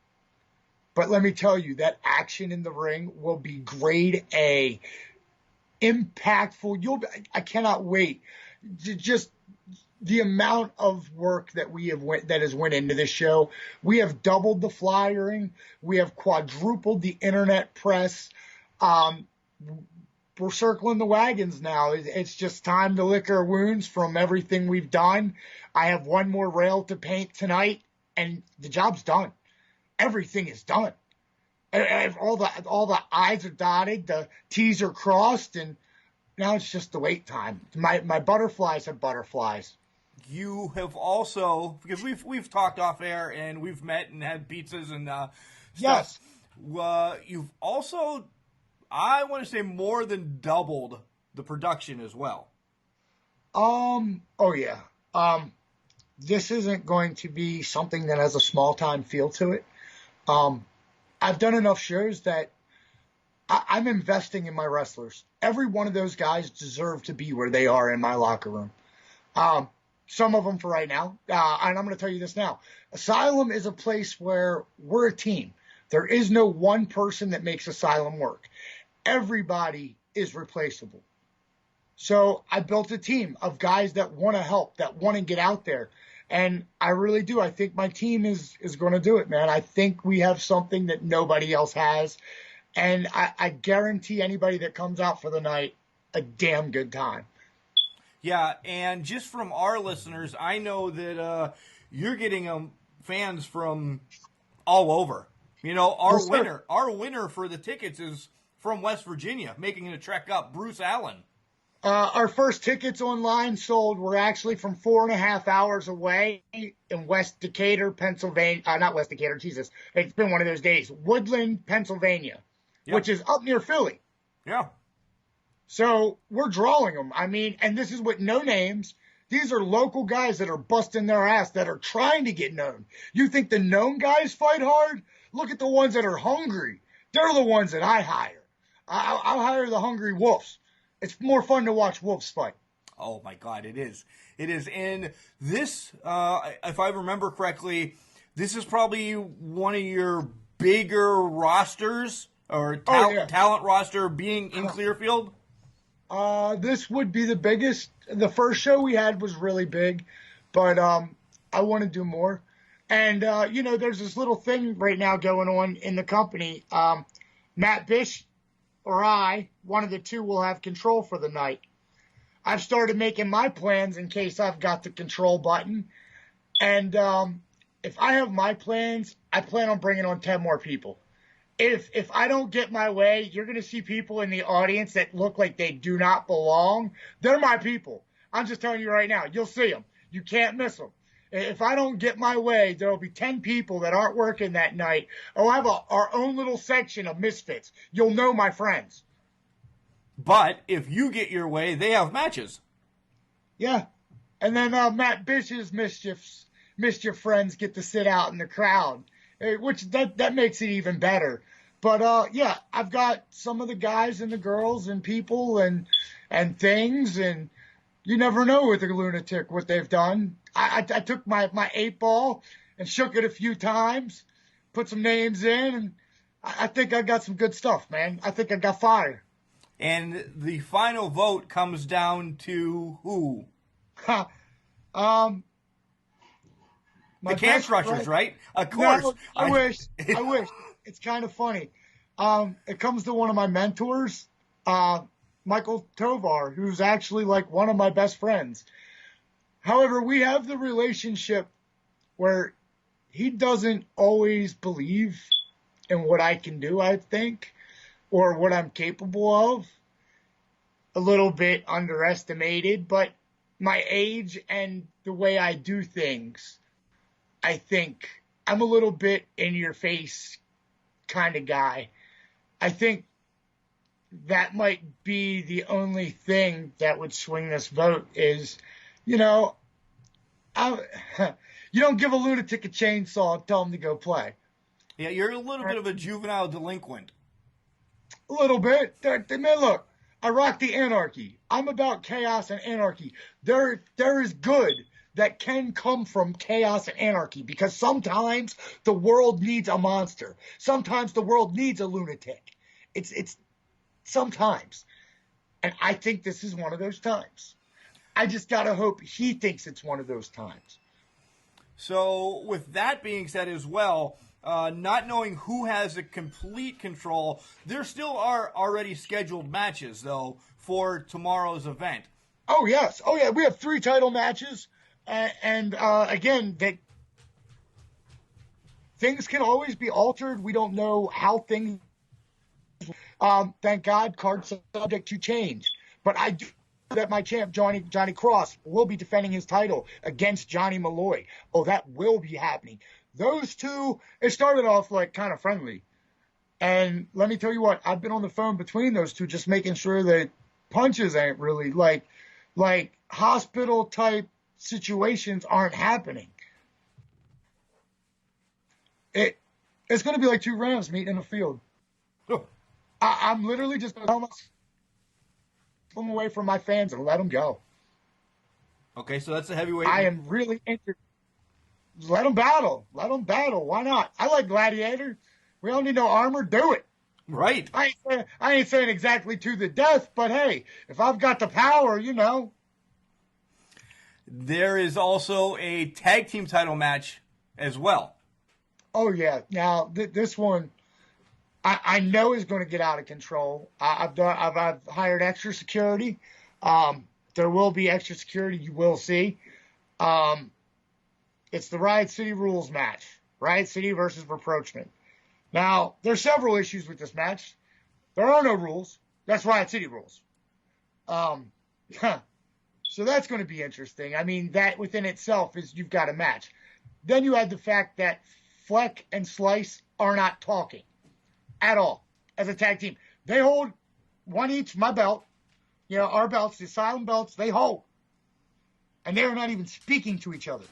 But let me tell you, that action in the ring will be grade A. Impactful. I cannot wait. Just the amount of work that has went into this show. We have doubled the flyering. We have quadrupled the internet press. We're circling the wagons now. It's just time to lick our wounds from everything we've done. I have one more rail to paint tonight, and the job's done. Everything is done. All the I's are dotted, the T's are crossed, and now it's just the wait time. My butterflies have butterflies. You have also, because we've talked off air and we've met and had pizzas and yes. You've also, I want to say, more than doubled the production as well. Oh yeah. This isn't going to be something that has a small time feel to it. I've done enough shows that I'm investing in my wrestlers. Every one of those guys deserve to be where they are in my locker room. Some of them for right now. And I'm going to tell you this now. Asylum is a place where we're a team. There is no one person that makes Asylum work. Everybody is replaceable. So I built a team of guys that want to help, that want to get out there. And I really do. I think my team is going to do it, man. I think we have something that nobody else has. And I guarantee anybody that comes out for the night a damn good time. Yeah, and just from our listeners, I know that you're getting fans from all over. You know, our winner for the tickets is from West Virginia, making it a trek up, Bruce Allen. Our first tickets online sold were actually from 4.5 hours away in West Decatur, Pennsylvania. Not West Decatur, Jesus. It's been one of those days. Woodland, Pennsylvania, which is up near Philly. Yeah. So we're drawing them. I mean, and this is with no names. These are local guys that are busting their ass, that are trying to get known. You think the known guys fight hard? Look at the ones that are hungry. They're the ones that I hire. I'll hire the hungry wolves. It's more fun to watch wolves fight. Oh, my God, it is. It is. And this, if I remember correctly, this is probably one of your bigger rosters or talent roster being in Clearfield. This would be the biggest. The first show we had was really big, but I want to do more. And, there's this little thing right now going on in the company. Matt Bish or I, one of the two, will have control for the night. I've started making my plans in case I've got the control button. And if I have my plans, I plan on bringing on 10 more people. If I don't get my way, you're going to see people in the audience that look like they do not belong. They're my people. I'm just telling you right now. You'll see them. You can't miss them. If I don't get my way, there will be 10 people that aren't working that night. I'll have our own little section of misfits. You'll know my friends. But if you get your way, they have matches. Yeah. And then Matt Bish's mischief friends get to sit out in the crowd, which that makes it even better. But I've got some of the guys and the girls and people and things, and you never know with a lunatic what they've done. I took my 8-ball and shook it a few times, put some names in, and I think I got some good stuff, man. I think I got fire. And the final vote comes down to who? The Can Crushers, right? Of course. No, I wish. It's kind of funny. It comes to one of my mentors, Michael Tovar, who's actually like one of my best friends. However, we have the relationship where he doesn't always believe in what I can do, I think, or what I'm capable of. A little bit underestimated, but my age and the way I do things, I think I'm a little bit in your face kind of guy. I think that might be the only thing that would swing this vote is, you know, you don't give a lunatic a chainsaw and tell him to go play. Yeah, you're a little bit of a juvenile delinquent. A little bit. Man, look, I rock the anarchy. I'm about chaos and anarchy. There is good that can come from chaos and anarchy because sometimes the world needs a monster. Sometimes the world needs a lunatic. It's sometimes. And I think this is one of those times. I just got to hope he thinks it's one of those times. So with that being said as well, not knowing who has the complete control, there still are already scheduled matches, though, for tomorrow's event. Oh, yes. Oh, yeah. We have 3 title matches. And again, things can always be altered. We don't know how things thank God, cards subject to change. But I do know that my champ, Johnny Cross, will be defending his title against Johnny Malloy. Oh, that will be happening. Those two, it started off like kind of friendly. And let me tell you what, I've been on the phone between those two just making sure that punches ain't really like hospital type situations aren't happening. It's going to be like 2 Rams meeting in a field. I'm literally just going to pull them away from my fans and let them go. Okay, so that's a heavyweight. I am really interested. Let them battle. Let them battle. Why not? I like Gladiator. We don't need no armor. Do it. Right. I ain't saying exactly to the death, but hey, if I've got the power, you know. There is also a tag team title match as well. Oh, yeah. Now, this one, I know is going to get out of control. I've hired extra security. There will be extra security. You will see. It's the Riot City Rules match. Riot City versus Reproachment. Now, there's several issues with this match. There are no rules. That's Riot City rules. So that's going to be interesting. I mean, that within itself is you've got a match. Then you add the fact that Fleck and Slice are not talking at all as a tag team. They hold one each, my belt. You know, our belts, the Asylum belts, they hold. And they're not even speaking to each other.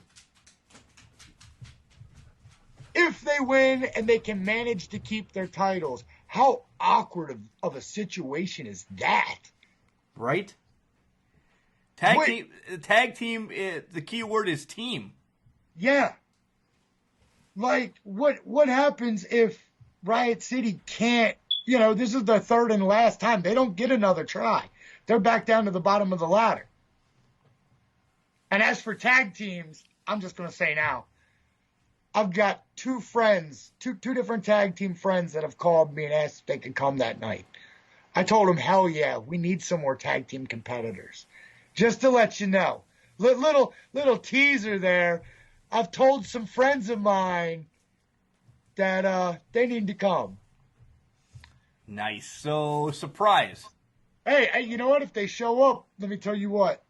If they win and they can manage to keep their titles, how awkward of a situation is that? Right? Tag team, the key word is team. Yeah. Like, what happens if Riot City can't, you know, this is their third and last time. They don't get another try. They're back down to the bottom of the ladder. And as for tag teams, I'm just going to say now, I've got 2 friends, two different tag team friends that have called me and asked if they could come that night. I told them, hell yeah, we need some more tag team competitors. Just to let you know. Little teaser there. I've told some friends of mine that they need to come. Nice. So, surprise. Hey, you know what? If they show up, let me tell you what.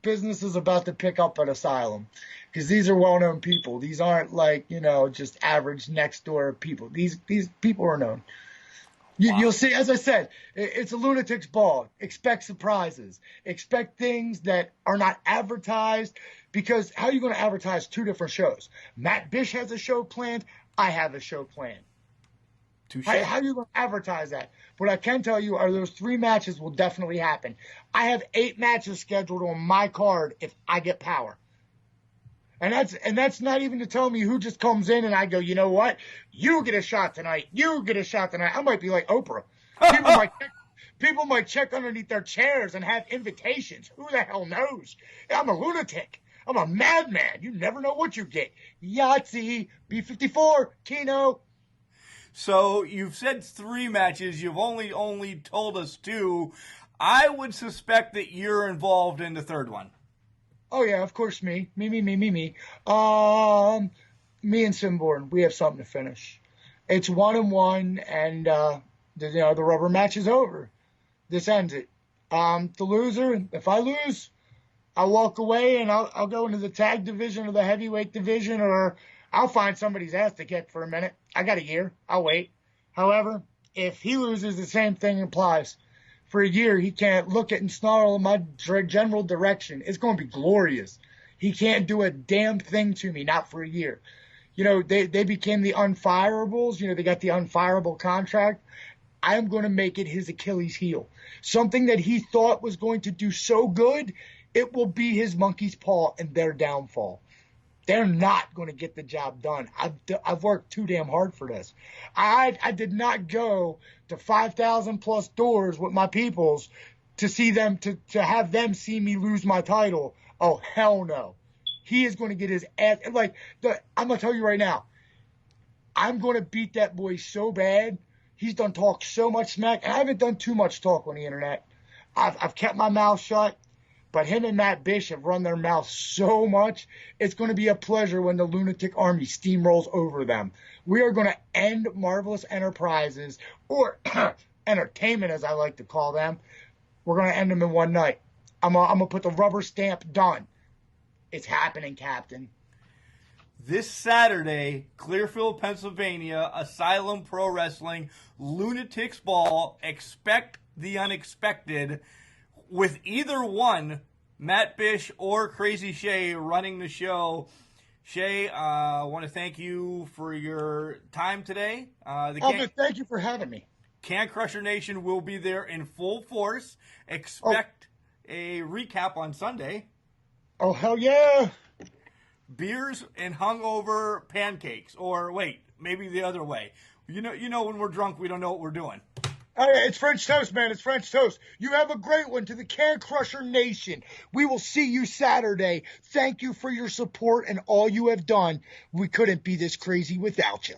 Business is about to pick up at Asylum. Because these are well-known people. These aren't like, you know, just average next-door people. These people are known. You'll see, as I said, it's a lunatic's ball. Expect surprises. Expect things that are not advertised. Because how are you going to advertise 2 different shows? Matt Bish has a show planned. I have a show planned. How are you going to advertise that? What I can tell you are those 3 matches will definitely happen. I have 8 matches scheduled on my card if I get power. And that's not even to tell me who just comes in and I go, you know what? You get a shot tonight. You get a shot tonight. I might be like Oprah. People might check underneath their chairs and have invitations. Who the hell knows? I'm a lunatic. I'm a madman. You never know what you get. Yahtzee, B-54, Keno. So you've said 3 matches. You've only told us 2. I would suspect that you're involved in the 3rd one. Oh, yeah, of course, me. Me. Me and Simborn, we have something to finish. It's 1-1, and the rubber match is over. This ends it. The loser, if I lose, I'll walk away and I'll go into the tag division or the heavyweight division, or I'll find somebody's ass to kick for a minute. I got a year. I'll wait. However, if he loses, the same thing applies. For a year, he can't look at and snarl in my general direction. It's going to be glorious. He can't do a damn thing to me, not for a year. They became the unfirables. They got the unfireable contract. I'm going to make it his Achilles heel. Something that he thought was going to do so good, it will be his monkey's paw and their downfall. They're not going to get the job done. I've worked too damn hard for this. I did not go to 5,000 plus doors with my peoples to see them, to have them see me lose my title. Oh, hell no. He is going to get his ass. I'm going to tell you right now, I'm going to beat that boy so bad. He's done talk so much smack. And I haven't done too much talk on the internet. I've kept my mouth shut. But him and Matt Bish have run their mouths so much, it's going to be a pleasure when the lunatic army steamrolls over them. We are going to end Marvelous Enterprises, or entertainment as I like to call them. We're going to end them in one night. I'm going to put the rubber stamp done. It's happening, Captain. This Saturday, Clearfield, Pennsylvania, Asylum Pro Wrestling, Lunatics Ball. Expect the unexpected. With either one, Matt Bish or Crazy Shea running the show. Shea, I want to thank you for your time today. Thank you for having me. Can Crusher Nation will be there in full force. Expect a recap on Sunday. Oh, hell yeah. Beers and hungover pancakes. Or wait, maybe the other way. You know when we're drunk, we don't know what we're doing. Oh, yeah, it's French toast, man. It's French toast. You have a great one to the Can Crusher Nation. We will see you Saturday. Thank you for your support and all you have done. We couldn't be this crazy without you.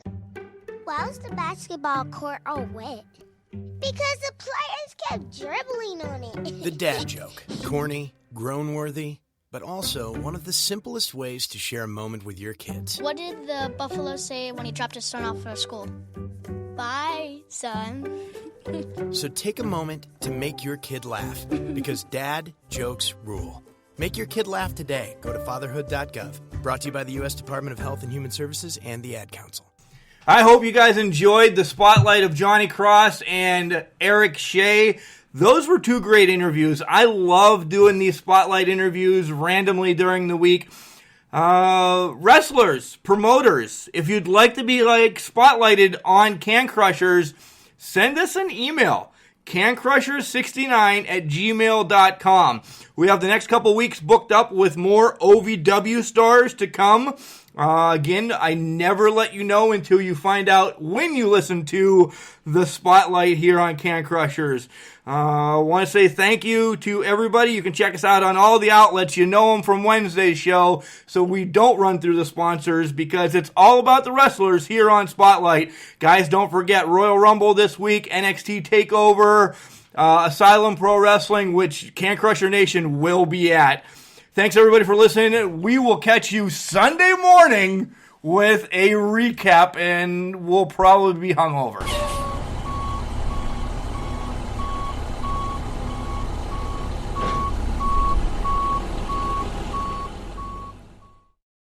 Why was the basketball court all wet? Because the players kept dribbling on it. The dad joke. Corny, groan-worthy, but also one of the simplest ways to share a moment with your kids. What did the buffalo say when he dropped his son off at school? Bye, son. So take a moment to make your kid laugh, because dad jokes rule. Make your kid laugh today. Go to fatherhood.gov. Brought to you by the U.S. Department of Health and Human Services and the Ad Council. I hope you guys enjoyed the spotlight of Jonny Cross and Erik Shea. Those were 2 great interviews. I love doing these spotlight interviews randomly during the week. Wrestlers, promoters, if you'd like to be spotlighted on Can Crushers, send us an email, cancrushers69@gmail.com. We have the next couple weeks booked up with more OVW stars to come. Again, I never let you know until you find out when you listen to the spotlight here on Can Crushers. I want to say thank you to everybody. You can check us out on all the outlets. You know them from Wednesday's show, so we don't run through the sponsors because it's all about the wrestlers here on Spotlight. Guys, don't forget Royal Rumble this week, NXT TakeOver, Asylum Pro Wrestling, which Can Crusher Nation will be at. Thanks, everybody, for listening. We will catch you Sunday morning with a recap, and we'll probably be hungover.